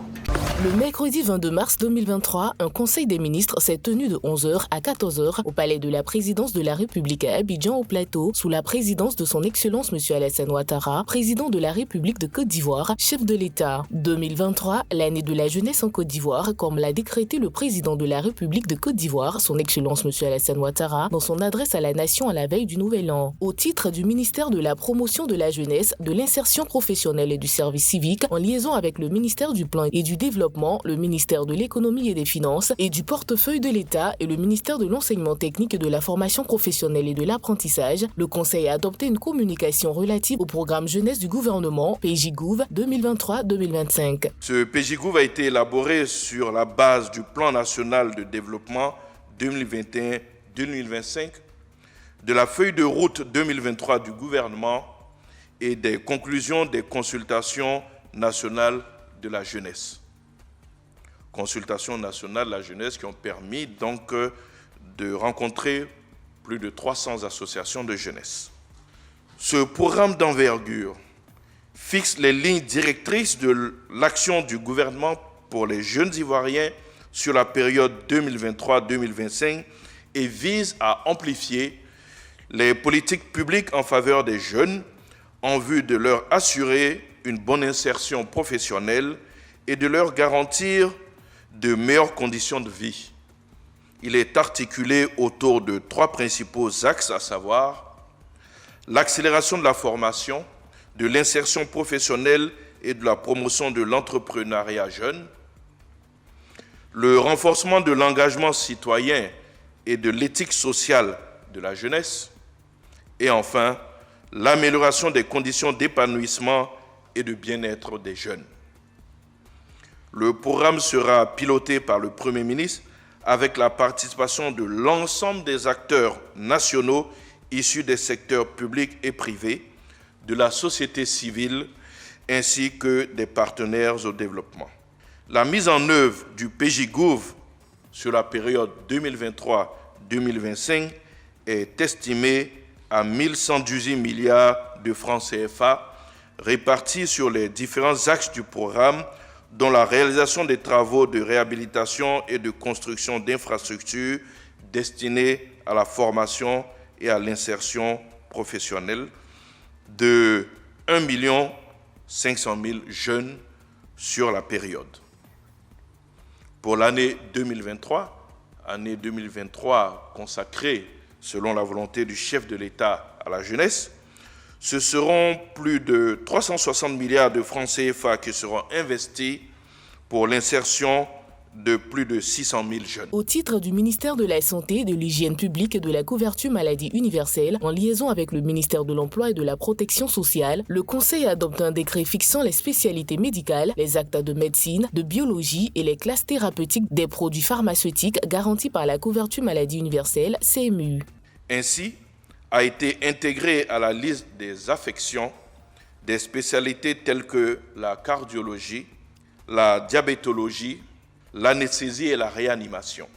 Le mercredi 22 mars 2023, un conseil des ministres s'est tenu de 11h à 14h au palais de la présidence de la République à Abidjan au Plateau, sous la présidence de son Excellence M. Alassane Ouattara, président de la République de Côte d'Ivoire, chef de l'État. 2023, l'année de la jeunesse en Côte d'Ivoire, comme l'a décrété le président de la République de Côte d'Ivoire, son Excellence M. Alassane Ouattara, dans son adresse à la nation à la veille du Nouvel An. Au titre du ministère de la promotion de la jeunesse, de l'insertion professionnelle et du service civique, en liaison avec le ministère du Plan et du Développement, le ministère de l'Économie et des Finances et du portefeuille de l'État et le ministère de l'Enseignement technique et de la formation professionnelle et de l'apprentissage, le Conseil a adopté une communication relative au programme jeunesse du gouvernement PJGouv 2023-2025. Ce PJGouv a été élaboré sur la base du Plan national de développement 2021-2025, de la feuille de route 2023 du gouvernement et des conclusions des consultations nationales de la jeunesse. Consultations nationales de la jeunesse qui ont permis donc de rencontrer plus de 300 associations de jeunesse. Ce programme d'envergure fixe les lignes directrices de l'action du gouvernement pour les jeunes Ivoiriens sur la période 2023-2025 et vise à amplifier les politiques publiques en faveur des jeunes en vue de leur assurer une bonne insertion professionnelle et de leur garantir de meilleures conditions de vie. Il est articulé autour de 3 principaux axes, à savoir l'accélération de la formation, de l'insertion professionnelle et de la promotion de l'entrepreneuriat jeune, le renforcement de l'engagement citoyen et de l'éthique sociale de la jeunesse, et enfin, l'amélioration des conditions d'épanouissement et de bien-être des jeunes. Le programme sera piloté par le Premier ministre avec la participation de l'ensemble des acteurs nationaux issus des secteurs publics et privés, de la société civile ainsi que des partenaires au développement. La mise en œuvre du PJGouv sur la période 2023-2025 est estimée à 1118 milliards de francs CFA répartis sur les différents axes du programme, dont la réalisation des travaux de réhabilitation et de construction d'infrastructures destinés à la formation et à l'insertion professionnelle de 1 500 000 jeunes sur la période. Pour l'année 2023, année 2023 consacrée, selon la volonté du chef de l'État, à la jeunesse, ce seront plus de 360 milliards de francs CFA qui seront investis pour l'insertion de plus de 600 000 jeunes. Au titre du ministère de la Santé, de l'Hygiène publique et de la couverture maladie universelle, en liaison avec le ministère de l'Emploi et de la Protection sociale, le Conseil adopte un décret fixant les spécialités médicales, les actes de médecine, de biologie et les classes thérapeutiques des produits pharmaceutiques garantis par la couverture maladie universelle, CMU. Ainsi, a été intégré à la liste des affections des spécialités telles que la cardiologie, la diabétologie, l'anesthésie et la réanimation.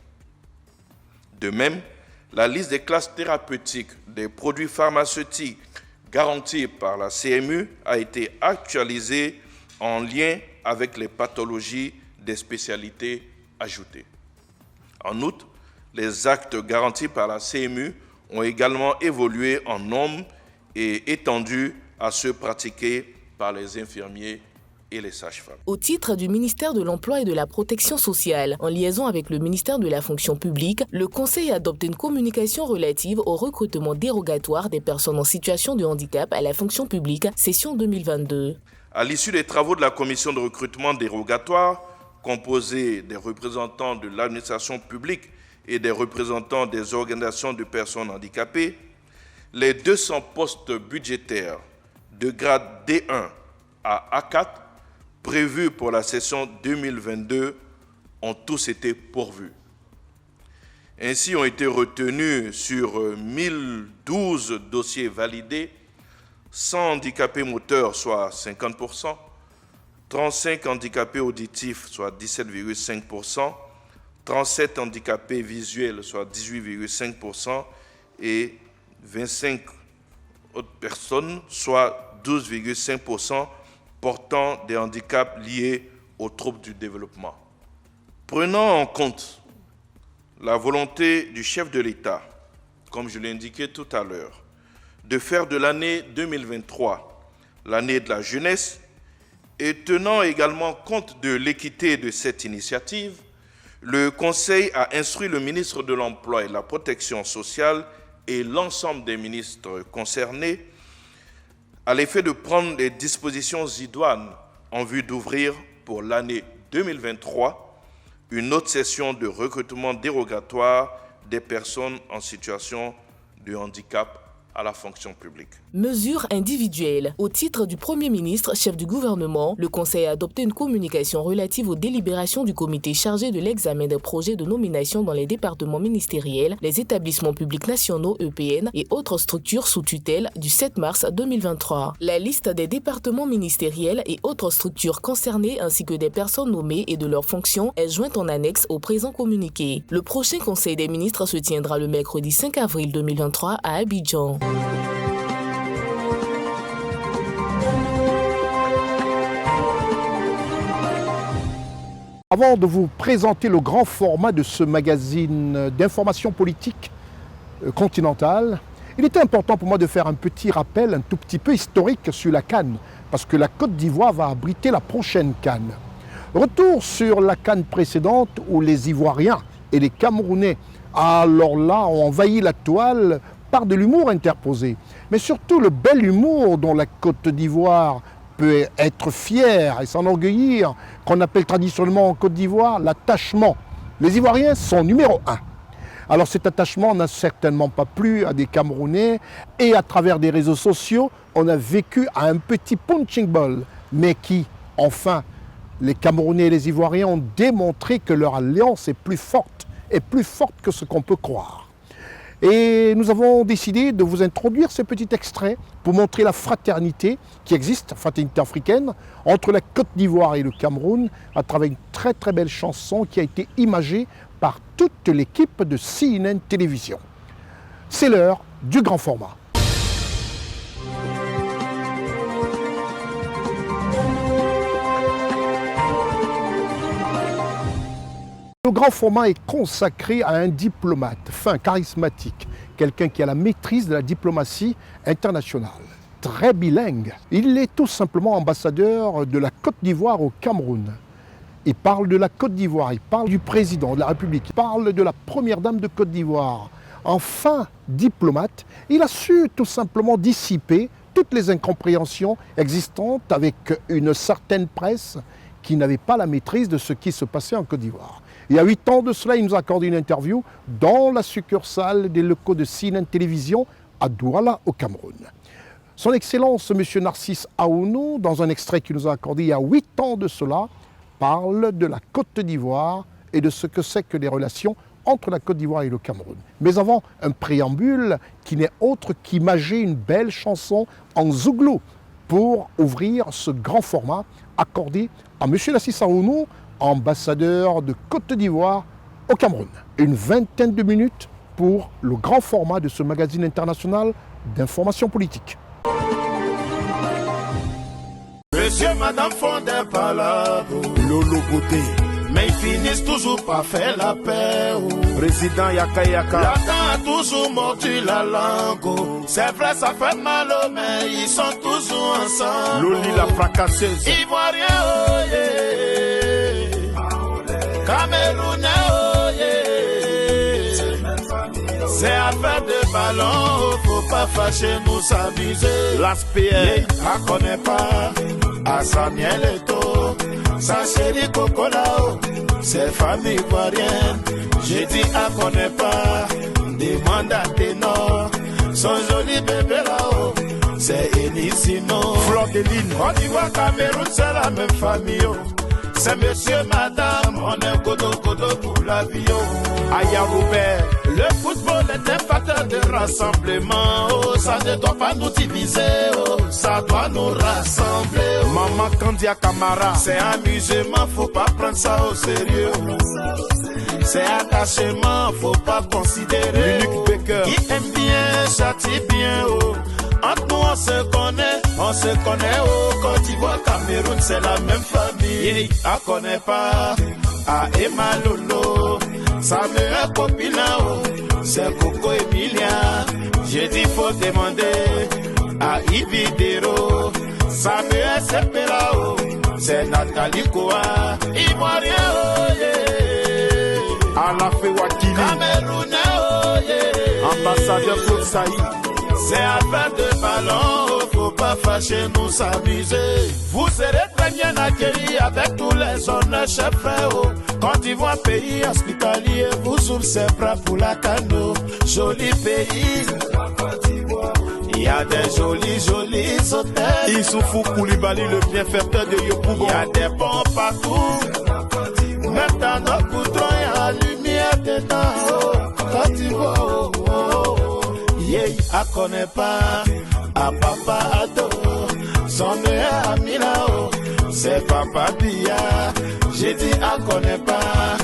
De même, la liste des classes thérapeutiques des produits pharmaceutiques garantis par la CMU a été actualisée en lien avec les pathologies des spécialités ajoutées. En outre, les actes garantis par la CMU ont également évolué en nombre et étendu à ceux pratiqués par les infirmiers et les sages-femmes. Au titre du ministère de l'Emploi et de la Protection sociale, en liaison avec le ministère de la Fonction publique, le Conseil adopte une communication relative au recrutement dérogatoire des personnes en situation de handicap à la fonction publique, session 2022. À l'issue des travaux de la commission de recrutement dérogatoire, composée des représentants de l'administration publique et des représentants des organisations de personnes handicapées, les 200 postes budgétaires de grade D1 à A4 prévus pour la session 2022 ont tous été pourvus. Ainsi ont été retenus sur 1012 dossiers validés, 100 handicapés moteurs, soit 50%, 35 handicapés auditifs, soit 17,5%, 37 handicapés visuels, soit 18,5%, et 25 autres personnes, soit 12,5%, portant des handicaps liés aux troubles du développement. Prenant en compte la volonté du chef de l'État, comme je l'ai indiqué tout à l'heure, de faire de l'année 2023 l'année de la jeunesse, et tenant également compte de l'équité de cette initiative, le Conseil a instruit le ministre de l'Emploi et de la Protection sociale et l'ensemble des ministres concernés à l'effet de prendre les dispositions idoines en vue d'ouvrir pour l'année 2023 une autre session de recrutement dérogatoire des personnes en situation de handicap à la fonction publique. Mesures individuelles. Au titre du Premier ministre, chef du gouvernement, le Conseil a adopté une communication relative aux délibérations du comité chargé de l'examen des projets de nomination dans les départements ministériels, les établissements publics nationaux EPN et autres structures sous tutelle du 7 mars 2023. La liste des départements ministériels et autres structures concernées ainsi que des personnes nommées et de leurs fonctions est jointe en annexe au présent communiqué. Le prochain Conseil des ministres se tiendra le mercredi 5 avril 2023 à Abidjan. Avant de vous présenter le grand format de ce magazine d'information politique continentale, il était important pour moi de faire un petit rappel, un tout petit peu historique sur la CAN, parce que la Côte d'Ivoire va abriter la prochaine CAN. Retour sur la CAN précédente où les Ivoiriens et les Camerounais, alors là, ont envahi la toile par de l'humour interposé. Mais surtout le bel humour dont la Côte d'Ivoire peut être fière et s'enorgueillir, qu'on appelle traditionnellement en Côte d'Ivoire l'attachement. Les Ivoiriens sont numéro 1. Alors cet attachement n'a certainement pas plu à des Camerounais et à travers des réseaux sociaux, on a vécu à un petit punching ball, mais qui, enfin, les Camerounais et les Ivoiriens ont démontré que leur alliance est plus forte que ce qu'on peut croire. Et nous avons décidé de vous introduire ce petit extrait pour montrer la fraternité qui existe, fraternité africaine, entre la Côte d'Ivoire et le Cameroun, à travers une très très belle chanson qui a été imagée par toute l'équipe de CNN Télévision. C'est l'heure du grand format. Le grand format est consacré à un diplomate fin, charismatique, quelqu'un qui a la maîtrise de la diplomatie internationale, très bilingue. Il est tout simplement ambassadeur de la Côte d'Ivoire au Cameroun. Il parle de la Côte d'Ivoire, il parle du président de la République, il parle de la première dame de Côte d'Ivoire. Enfin, diplomate, il a su tout simplement dissiper toutes les incompréhensions existantes avec une certaine presse qui n'avait pas la maîtrise de ce qui se passait en Côte d'Ivoire. Il y a 8 ans de cela, il nous a accordé une interview dans la succursale des locaux de CNN Télévision à Douala, au Cameroun. Son Excellence, M. Narcisse Aounou, dans un extrait qu'il nous a accordé il y a 8 ans de cela, parle de la Côte d'Ivoire et de ce que c'est que les relations entre la Côte d'Ivoire et le Cameroun. Mais avant, un préambule qui n'est autre qu'imager une belle chanson en zouglou pour ouvrir ce grand format accordé à M. Narcisse Aounou, ambassadeur de Côte d'Ivoire au Cameroun. Une vingtaine de minutes pour le grand format de ce magazine international d'information politique. Monsieur, madame font des palabres, Lolo Beauté, mais ils finissent toujours par faire la paix. Président Yaka Yaka, Yaka a toujours mordu la langue. C'est vrai, ça fait mal, mais ils sont toujours ensemble. Loli la fracasseuse, Ivoirien, oh yeah. Camerounais, oh yeah. C'est affaire de ballon, faut pas fâcher, nous s'amuser. L'aspect, elle connaît pas, à Samuel Eto, sa chérie Cocolao, c'est famille ivoirienne. J'ai dit, elle connaît pas, demande à Ténor, son joli bébé là-haut, c'est Enisino. Fleur de Lune, Côte d'Ivoire, Cameroun, c'est la même famille. C'est monsieur, madame, on est kodo pour l'avion. Aya Robert, le football est un facteur de rassemblement. Oh, ça ne doit pas nous diviser, oh, ça doit nous rassembler. Oh. Maman Kandia Kamara, c'est amusement, faut pas prendre ça au sérieux. C'est attachement, faut pas considérer. Luc Becker, qui aime bien, châtie bien, oh. Entre nous on se connaît au Côte d'Ivoire, Cameroun, c'est la même famille. Elle connaît pas, à Emma Lolo, sa meilleure copine là-haut, c'est Coco Emilia. J'ai dit faut demander à Ibidero, sa meilleure c'est là-haut, c'est Nathalie Koa. Ivoirien, oh yeah. À la Fewakili, Camerounais, oh yeah. Ambassadeur pour Saïd. C'est affaire de ballon, faut pas fâcher, nous s'amuser. Vous serez très bien accueillis avec tous les honneurs, chers frères. Quand ils voient pays hospitalier, vous ouvrez ses bras pour la cano. Joli pays, il y a des jolis hôtels. Issoufou Koulibaly, le bienfaiteur de Yopougon. Il y a des bons partout, même dans nos goudrons, il y a la lumière dedans. Quand ils voient, yeah, elle connaît pas, à papa Ado, son meilleur ami là-haut, c'est papa Bia. J'ai dit, elle connaît pas,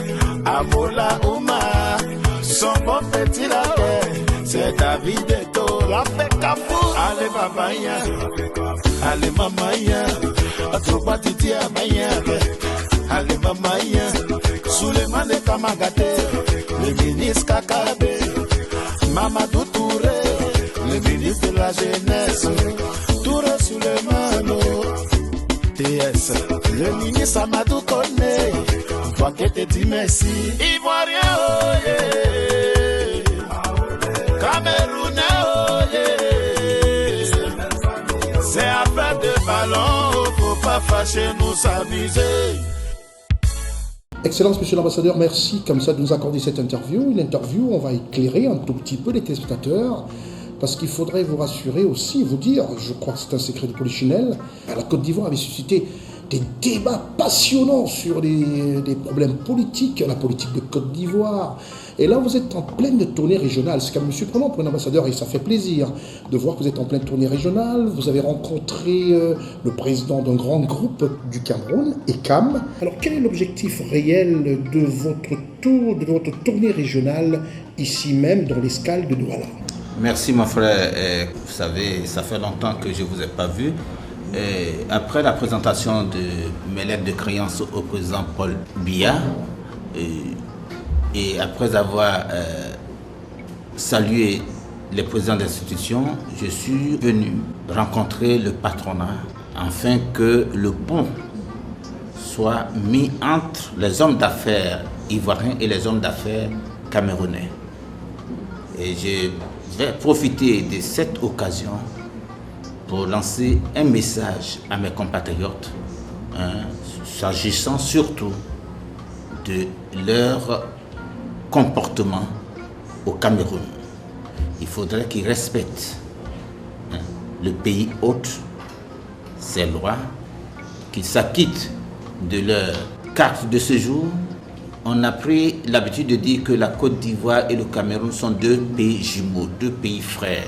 à Bola Ouma, son bon petit là-haut, c'est David Eto, la fait cafou. Allez babaya, allez mamaya, atroba titi amaya, allez mamaya, Souleymane Kamagate, le ministre Kakabe, Mamadou Touré, le ministre de la jeunesse, Touré Souleymane, PS. Le ministre Amadou Koné, toi qui te dis merci. Ivoirien, oh yeah. Camerounais, oh yeah. C'est affaire de ballon, faut pas fâcher, nous s'amuser. Excellence, monsieur l'ambassadeur, merci comme ça de nous accorder cette interview. Une interview, on va éclairer un tout petit peu les téléspectateurs, parce qu'il faudrait vous rassurer aussi, vous dire, je crois que c'est un secret de polichinelle, la Côte d'Ivoire avait suscité des débats passionnants sur des problèmes politiques, la politique de Côte d'Ivoire. Et là, vous êtes en pleine tournée régionale. C'est quand même surprenant pour un ambassadeur et ça fait plaisir de voir que vous êtes en pleine tournée régionale. Vous avez rencontré le président d'un grand groupe du Cameroun, ECAM. Alors, quel est l'objectif réel de votre tournée régionale ici même dans l'escale de Douala? Merci mon frère. Vous savez, ça fait longtemps que je ne vous ai pas vu. Après la présentation de mes lettres de créance au président Paul Biya, et après avoir salué les présidents d'institutions, je suis venu rencontrer le patronat afin que le pont soit mis entre les hommes d'affaires ivoiriens et les hommes d'affaires camerounais. Et je vais profiter de cette occasion pour lancer un message à mes compatriotes, s'agissant surtout de leur comportement au Cameroun. Il faudrait qu'ils respectent le pays hôte, ses lois, qu'ils s'acquittent de leur carte de séjour. On a pris l'habitude de dire que la Côte d'Ivoire et le Cameroun sont deux pays jumeaux, deux pays frères.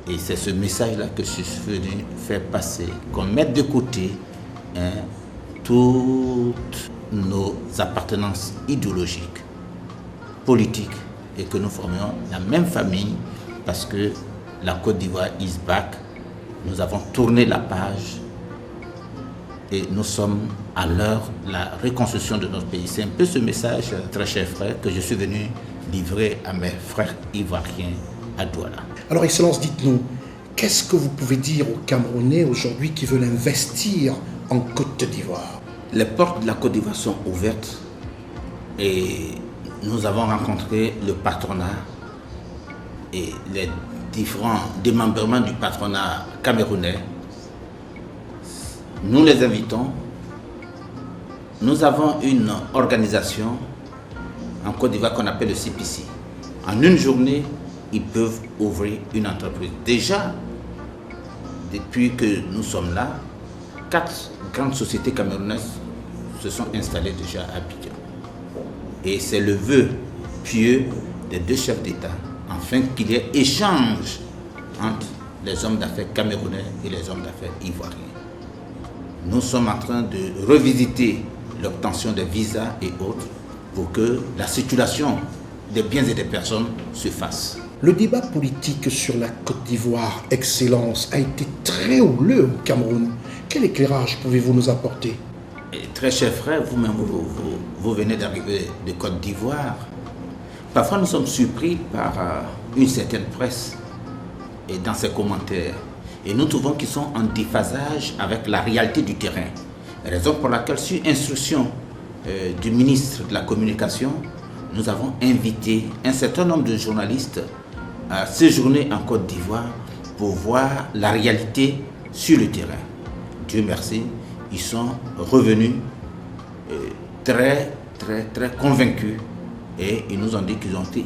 Et c'est ce message-là que je suis venu faire passer, qu'on mette de côté toutes nos appartenances idéologiques, politiques, et que nous formions la même famille, parce que la Côte d'Ivoire is back. Nous avons tourné la page et nous sommes à l'heure de la reconstruction de notre pays. C'est un peu ce message, très cher frère, que je suis venu livrer à mes frères ivoiriens à Douala. Alors, Excellence, dites-nous, qu'est-ce que vous pouvez dire aux Camerounais aujourd'hui qui veulent investir en Côte d'Ivoire? Les portes de la Côte d'Ivoire sont ouvertes et nous avons rencontré le patronat et les différents démembrements du patronat camerounais. Nous les invitons. Nous avons une organisation en Côte d'Ivoire qu'on appelle le CPC. En une journée, ils peuvent ouvrir une entreprise. Déjà, depuis que nous sommes là, 4 grandes sociétés camerounaises se sont installées déjà à Abidjan. Et c'est le vœu pieux des deux chefs d'État, afin qu'il y ait échange entre les hommes d'affaires camerounais et les hommes d'affaires ivoiriens. Nous sommes en train de revisiter l'obtention des visas et autres pour que la circulation des biens et des personnes se fasse. Le débat politique sur la Côte d'Ivoire, Excellence, a été très houleux au Cameroun. Quel éclairage pouvez-vous nous apporter? Et très cher frère, vous-même, vous venez d'arriver de Côte d'Ivoire. Parfois, nous sommes surpris par une certaine presse et dans ses commentaires. Et nous trouvons qu'ils sont en déphasage avec la réalité du terrain. Raison pour laquelle, sur instruction du ministre de la Communication, nous avons invité un certain nombre de journalistes à séjourner en Côte d'Ivoire pour voir la réalité sur le terrain. Dieu merci, ils sont revenus très convaincus et ils nous ont dit qu'ils ont été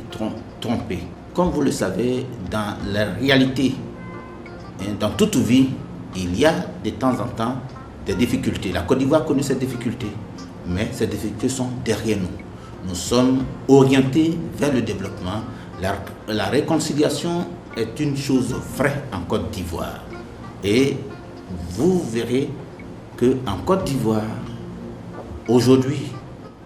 trompés. Comme vous le savez, dans la réalité, dans toute vie, il y a de temps en temps des difficultés. La Côte d'Ivoire connaît ces difficultés, mais ces difficultés sont derrière nous. Nous sommes orientés vers le développement. La réconciliation est une chose vraie en Côte d'Ivoire. Et vous verrez qu'en Côte d'Ivoire, aujourd'hui,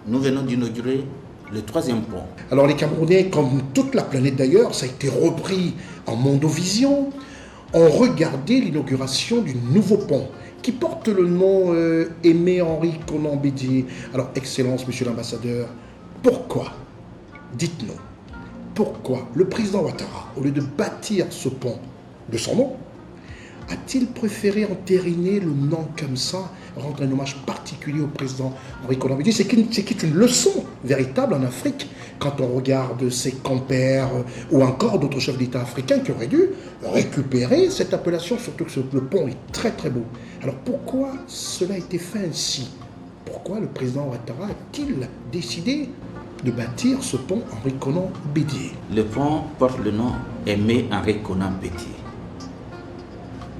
nous venons d'inaugurer le 3e pont. Alors les Camerounais, comme toute la planète d'ailleurs, ça a été repris en Mondovision, ont regardé l'inauguration du nouveau pont qui porte le nom Aimé-Henri Konan Bédié. Alors, Excellence, Monsieur l'Ambassadeur, pourquoi, dites-nous, pourquoi le président Ouattara, au lieu de bâtir ce pont de son nom, a-t-il préféré entériner le nom comme ça, rendre un hommage particulier au président Henri Konan Bédié? C'est une leçon véritable en Afrique quand on regarde ses compères ou encore d'autres chefs d'État africains qui auraient dû récupérer cette appellation, surtout que le pont est très très beau. Alors pourquoi cela a été fait ainsi? Pourquoi le président Ouattara a-t-il décidé de bâtir ce pont Henri Konan Bédié? Le pont porte le nom Aimé Henri Konan Bédié.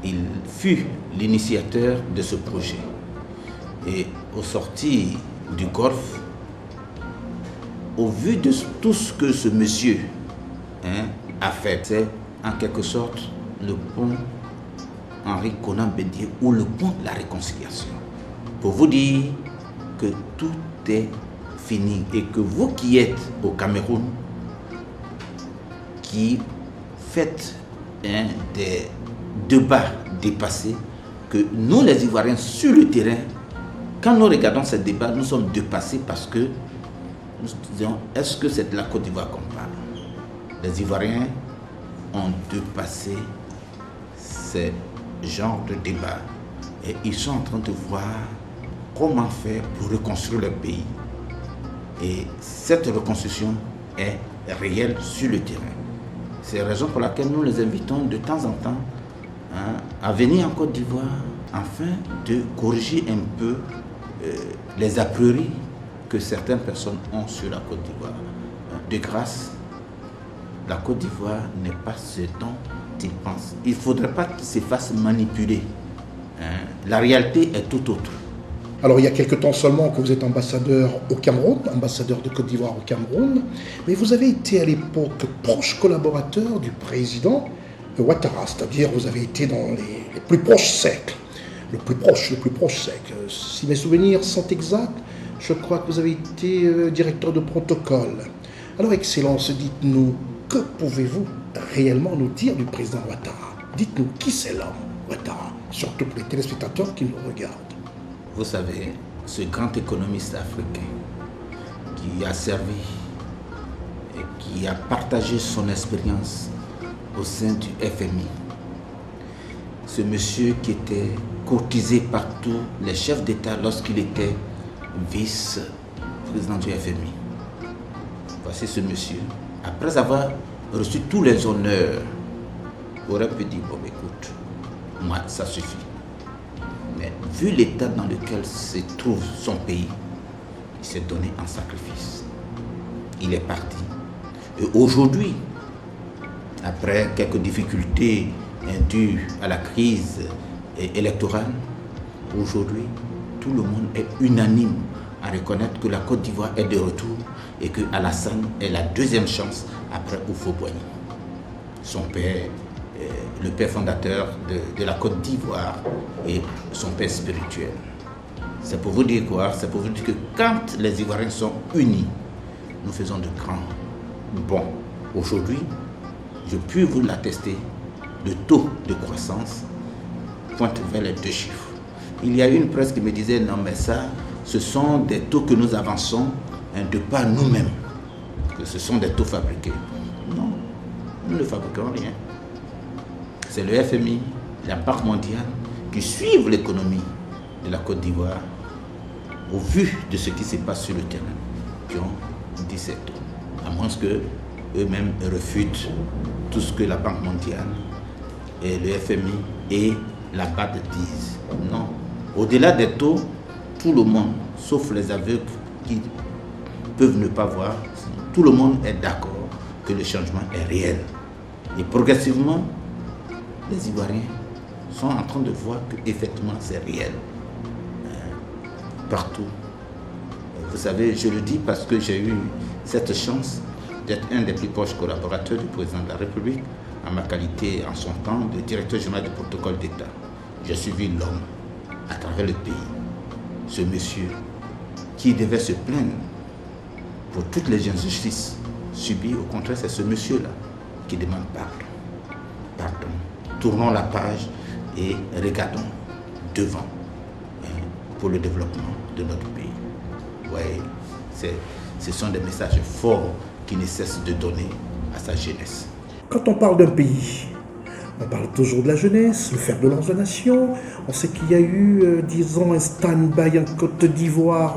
Il fut l'initiateur de ce projet. Et au sortir du Golfe, au vu de tout ce que ce monsieur a fait, c'est en quelque sorte le pont Henri Konan Bédié ou le pont de la réconciliation. Pour vous dire que tout est fini et que vous qui êtes au Cameroun, qui faites des débats dépassés, que nous les Ivoiriens sur le terrain, quand nous regardons ces débats, nous sommes dépassés parce que nous disons, est-ce que c'est de la Côte d'Ivoire qu'on parle? Les Ivoiriens ont dépassé ce genre de débat et ils sont en train de voir comment faire pour reconstruire le pays. Et cette reconstruction est réelle sur le terrain. C'est la raison pour laquelle nous les invitons de temps en temps à venir en Côte d'Ivoire afin de corriger un peu les a priori que certaines personnes ont sur la Côte d'Ivoire. De grâce, la Côte d'Ivoire n'est pas ce dont ils pensent. Il ne faudrait pas qu'ils se fassent manipuler. La réalité est tout autre. Alors il y a quelque temps seulement que vous êtes ambassadeur au Cameroun, ambassadeur de Côte d'Ivoire au Cameroun, mais vous avez été à l'époque proche collaborateur du président Ouattara, c'est-à-dire vous avez été dans les plus proches cercles, le plus proche cercle. Si mes souvenirs sont exacts, je crois que vous avez été directeur de protocole. Alors Excellence, dites-nous, que pouvez-vous réellement nous dire du président Ouattara? Dites-nous, qui c'est l'homme Ouattara, surtout pour les téléspectateurs qui nous regardent. Vous savez, ce grand économiste africain qui a servi et qui a partagé son expérience au sein du FMI, ce monsieur qui était courtisé par tous les chefs d'État lorsqu'il était vice-président du FMI. Voici ce monsieur, après avoir reçu tous les honneurs, aurait pu dire, bon écoute, moi ça suffit. Mais vu l'état dans lequel se trouve son pays, il s'est donné en sacrifice. Il est parti. Et aujourd'hui, après quelques difficultés dues à la crise électorale, aujourd'hui, tout le monde est unanime à reconnaître que la Côte d'Ivoire est de retour et que Alassane est la deuxième chance après Houphouët-Boigny. Son père, le père fondateur de la Côte d'Ivoire et son père spirituel. C'est pour vous dire quoi? C'est pour vous dire que quand les Ivoiriens sont unis, nous faisons de grands bons. Aujourd'hui, je puis vous l'attester, le taux de croissance pointe vers les 2 chiffres. Il y a une presse qui me disait, non mais ça, ce sont des taux que nous avançons de par nous-mêmes, que ce sont des taux fabriqués. Non, nous ne fabriquons rien. C'est le FMI, la Banque mondiale qui suivent l'économie de la Côte d'Ivoire au vu de ce qui se passe sur le terrain, qui ont 17 taux. À moins qu'eux-mêmes refutent tout ce que la Banque mondiale et le FMI et la BAD disent. Non. Au-delà des taux, tout le monde, sauf les aveugles qui peuvent ne pas voir, tout le monde est d'accord que le changement est réel. Et progressivement, les Ivoiriens sont en train de voir qu'effectivement c'est réel. Partout. Vous savez, je le dis parce que j'ai eu cette chance d'être un des plus proches collaborateurs du président de la République en ma qualité, en son temps, de directeur général du protocole d'État. J'ai suivi l'homme à travers le pays. Ce monsieur qui devait se plaindre pour toutes les injustices subies, au contraire, c'est ce monsieur-là qui demande pardon. Pardon. Tournons la page et regardons devant pour le développement de notre pays. Ouais, ce sont des messages forts qui ne cessent de donner à sa jeunesse. Quand on parle d'un pays, On parle toujours de la jeunesse, le fer de lance de la nation. On sait qu'il y a eu, disons, un stand-by en Côte d'Ivoire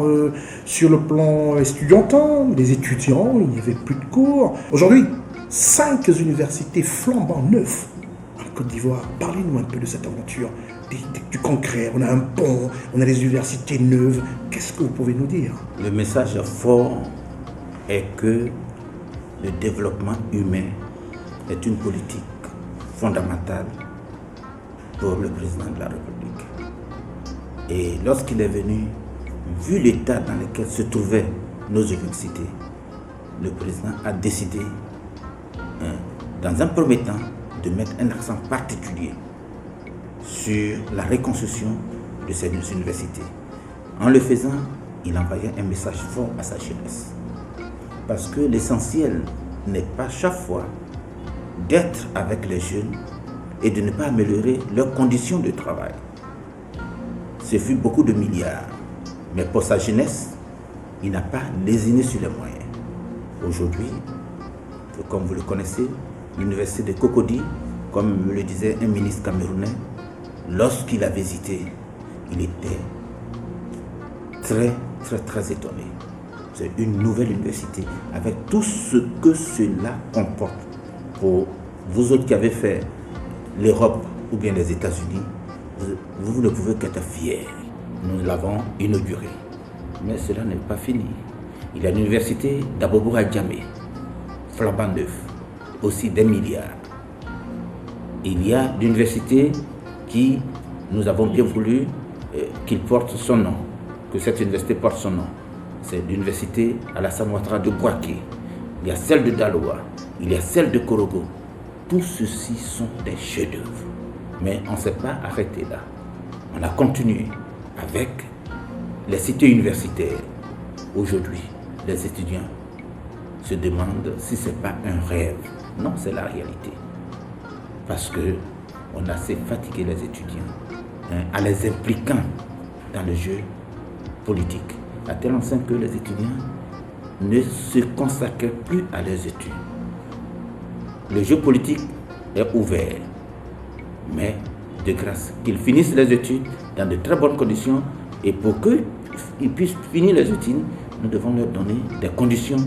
sur le plan estudiantin. Les étudiants, il n'y avait plus de cours. Aujourd'hui, 5 universités flambant neuves en Côte d'Ivoire. Parlez-nous un peu de cette aventure, du concret. On a un pont, on a des universités neuves. Qu'est-ce que vous pouvez nous dire? Le message fort est que le développement humain est une politique fondamentale pour le président de la République. Et lorsqu'il est venu, vu l'état dans lequel se trouvaient nos universités, le président a décidé, dans un premier temps, de mettre un accent particulier sur la reconstruction de ces universités. En le faisant, il envoyait un message fort à sa jeunesse. Parce que l'essentiel n'est pas chaque fois d'être avec les jeunes et de ne pas améliorer leurs conditions de travail. Ce fut beaucoup de milliards, mais pour sa jeunesse, il n'a pas lésiné sur les moyens. Aujourd'hui, comme vous le connaissez, l'université de Cocody, comme me le disait un ministre camerounais, lorsqu'il a visité, il était très étonné. C'est une nouvelle université avec tout ce que cela comporte. Pour vous autres qui avez fait l'Europe ou bien les États-Unis, vous ne pouvez qu'être fiers. Nous l'avons inaugurée. Mais cela n'est pas fini. Il y a l'université d'Abobo à Djamé, flambant neuf, aussi des milliards. Il y a l'université qui, nous avons bien voulu qu'il porte son nom, que cette université porte son nom. C'est l'université Alassane Ouattara de Bouaké. Il y a celle de Daloa, il y a celle de Korogo. Tout ceci sont des chefs-d'œuvre. Mais on ne s'est pas arrêté là. On a continué avec les cités universitaires. Aujourd'hui, les étudiants se demandent si ce n'est pas un rêve. Non, c'est la réalité. Parce qu'on a assez fatigué les étudiants en les impliquant dans le jeu politique. À tel enseigne que les étudiants ne se consacrent plus à leurs études. Le jeu politique est ouvert, mais de grâce qu'ils finissent les études dans de très bonnes conditions, et pour qu'ils puissent finir les études, nous devons leur donner des conditions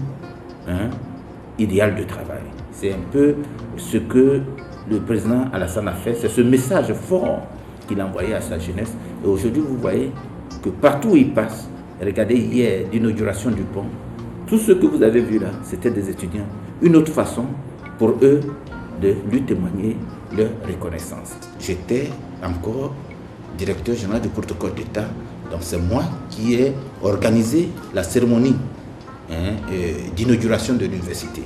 idéales de travail. C'est un peu ce que le président Alassane a fait, c'est ce message fort qu'il a envoyé à sa jeunesse. Et aujourd'hui, vous voyez que partout où il passe, regardez hier l'inauguration du pont, tout ce que vous avez vu là, c'était des étudiants. Une autre façon pour eux de lui témoigner leur reconnaissance. J'étais encore directeur général du protocole d'État, donc c'est moi qui ai organisé la cérémonie d'inauguration de l'université.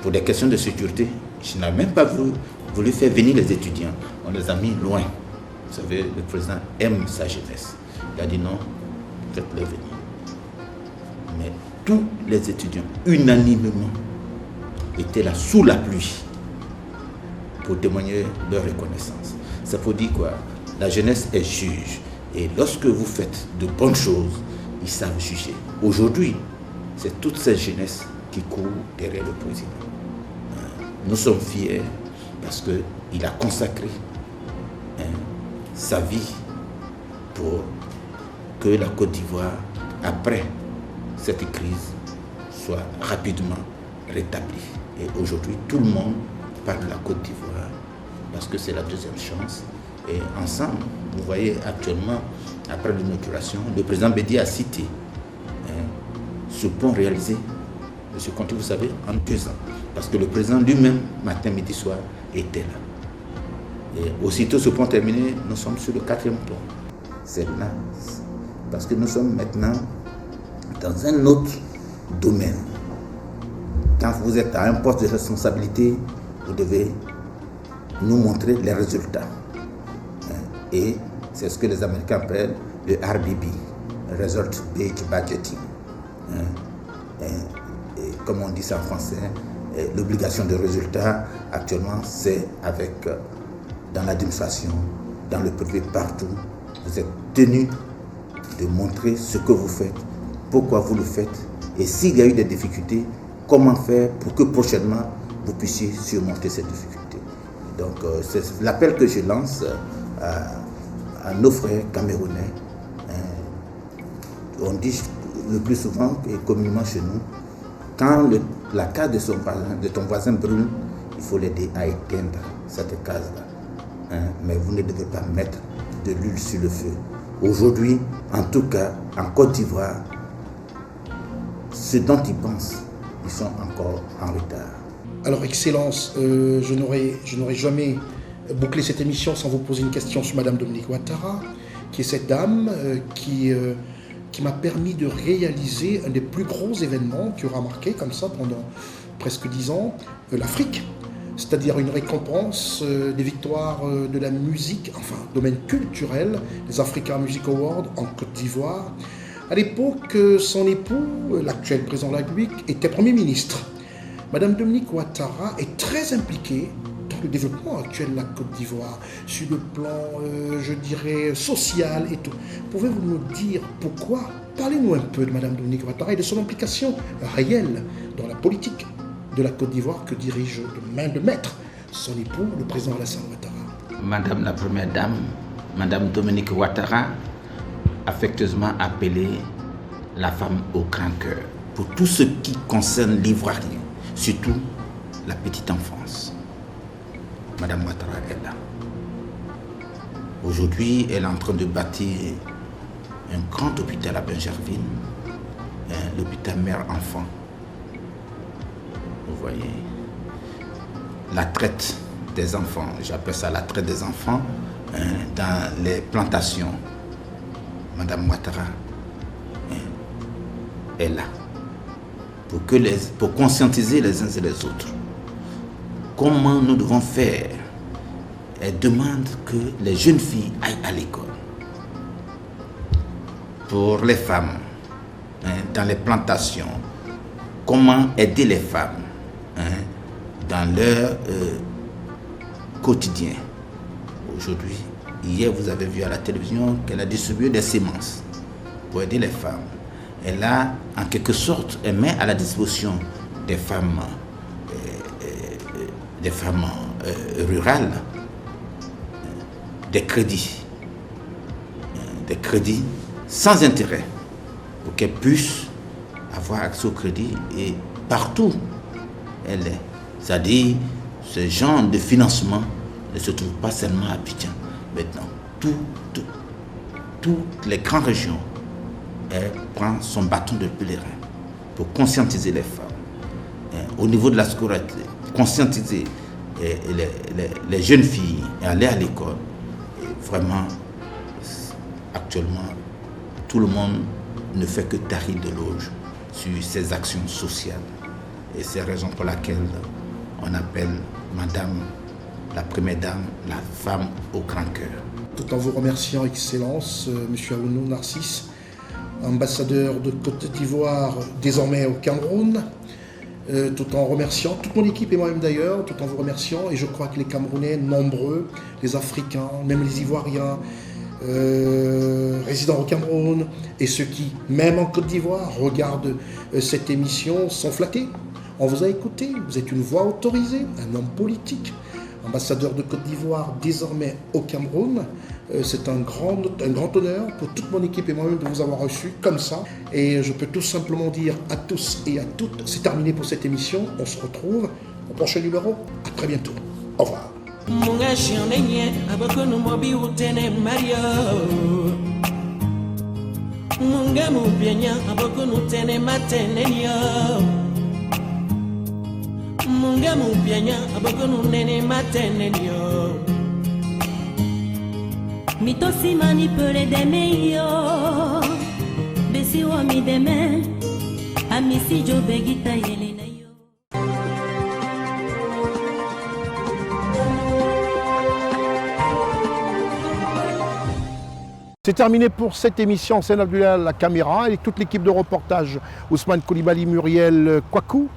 Pour des questions de sécurité, je n'ai même pas voulu faire venir les étudiants. On les a mis loin. Vous savez, le président aime sa jeunesse. Il a dit non, faites-les venir. Mais tous les étudiants, unanimement, étaient là sous la pluie pour témoigner leur reconnaissance. Ça faut dire quoi? La jeunesse est juge. Et lorsque vous faites de bonnes choses, ils savent juger. Aujourd'hui, c'est toute cette jeunesse qui court derrière le président. Nous sommes fiers parce qu'il a consacré sa vie pour que la Côte d'Ivoire, après cette crise, soit rapidement rétablie. Et aujourd'hui, tout le monde parle de la Côte d'Ivoire parce que c'est la deuxième chance. Et ensemble, vous voyez actuellement, après l'inauguration, le président Bédié a cité ce pont réalisé, M. Conté, vous savez, en 2 ans. Parce que le président lui-même, matin, midi, soir, était là. Et aussitôt ce pont terminé, nous sommes sur le 4e pont. C'est là. Parce que nous sommes maintenant dans un autre domaine. Quand vous êtes à un poste de responsabilité, vous devez nous montrer les résultats. Et c'est ce que les Américains appellent le RBB, Result Based Budgeting. Et comme on dit ça en français, l'obligation de résultat, actuellement, c'est avec, dans l'administration, dans le privé, partout, vous êtes tenu de montrer ce que vous faites, pourquoi vous le faites, et s'il y a eu des difficultés, comment faire pour que prochainement, vous puissiez surmonter ces difficultés. Donc c'est l'appel que je lance à nos frères camerounais. On dit le plus souvent et communément chez nous, quand la case de ton voisin brûle, il faut l'aider à éteindre cette case-là. Mais vous ne devez pas mettre de l'huile sur le feu. Aujourd'hui, en tout cas, en Côte d'Ivoire, ce dont ils pensent, ils sont encore en retard. Alors, Excellence, je n'aurais jamais bouclé cette émission sans vous poser une question sur Madame Dominique Ouattara, qui est cette dame qui m'a permis de réaliser un des plus gros événements qui aura marqué comme ça pendant presque 10 ans l'Afrique, c'est-à-dire une récompense des victoires de la musique, enfin domaine culturel, les Africa Music Awards en Côte d'Ivoire. À l'époque, son époux, l'actuel président de la République, était Premier ministre. Madame Dominique Ouattara est très impliquée dans le développement actuel de la Côte d'Ivoire, sur le plan, je dirais, social et tout. Pouvez-vous nous dire pourquoi? Parlez-nous un peu de Madame Dominique Ouattara et de son implication réelle dans la politique de la Côte d'Ivoire que dirige de main de maître son époux, le président Alassane Ouattara. Madame la Première Dame, Madame Dominique Ouattara, affectueusement appelée la femme au grand cœur, pour tout ce qui concerne l'Ivoirien, surtout la petite enfance. Madame Ouattara est là. Aujourd'hui, elle est en train de bâtir un grand hôpital à Benjerville, l'hôpital mère-enfant. Vous voyez, la traite des enfants, j'appelle ça la traite des enfants, dans les plantations. Madame Ouattara est là pour conscientiser les uns et les autres. Comment nous devons faire? Elle demande que les jeunes filles aillent à l'école. Pour les femmes, dans les plantations, comment aider les femmes dans leur quotidien. Aujourd'hui, hier, vous avez vu à la télévision qu'elle a distribué des semences pour aider les femmes. Elle a, en quelque sorte, elle met à la disposition des femmes rurales des crédits sans intérêt pour qu'elles puissent avoir accès au crédit et partout elle est. C'est-à-dire, ce genre de financement ne se trouve pas seulement à Abidjan. Maintenant, toutes les grandes régions, elle prend son bâton de pèlerin pour conscientiser les femmes. Au niveau de la scolarité, conscientiser les jeunes filles et aller à l'école. Vraiment, actuellement, tout le monde ne fait que tarir de l'éloge sur ces actions sociales. Et c'est la raison pour laquelle on appelle Madame la Première Dame la femme au grand cœur. Tout en vous remerciant, Excellence, Monsieur Aounou Narcisse, ambassadeur de Côte d'Ivoire, désormais au Cameroun, tout en remerciant toute mon équipe et moi-même d'ailleurs, tout en vous remerciant, et je crois que les Camerounais, nombreux, les Africains, même les Ivoiriens, résidant au Cameroun, et ceux qui, même en Côte d'Ivoire, regardent cette émission, sont flattés. On vous a écouté, vous êtes une voix autorisée, un homme politique, ambassadeur de Côte d'Ivoire, désormais au Cameroun. C'est un grand honneur pour toute mon équipe et moi-même de vous avoir reçu comme ça. Et je peux tout simplement dire à tous et à toutes, c'est terminé pour cette émission. On se retrouve au prochain numéro. À très bientôt. Au revoir. Munga mubyanya abagonu nene matenenyo Mitosi manipule demeyo Besi wa mi deme Amisi jo begita yelena yo C'est terminé pour cette émission. C'est Abdoulaye la caméra et toute l'équipe de reportage. Ousmane Koulibaly, Muriel Kouakou,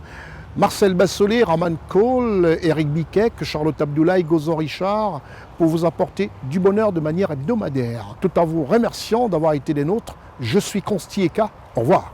Marcel Bassolé, Raman Kohl, Eric Biquet, Charlotte Abdoulaye, Gozon Richard, pour vous apporter du bonheur de manière hebdomadaire. Tout en vous remerciant d'avoir été des nôtres, je suis Consti Eka. Au revoir.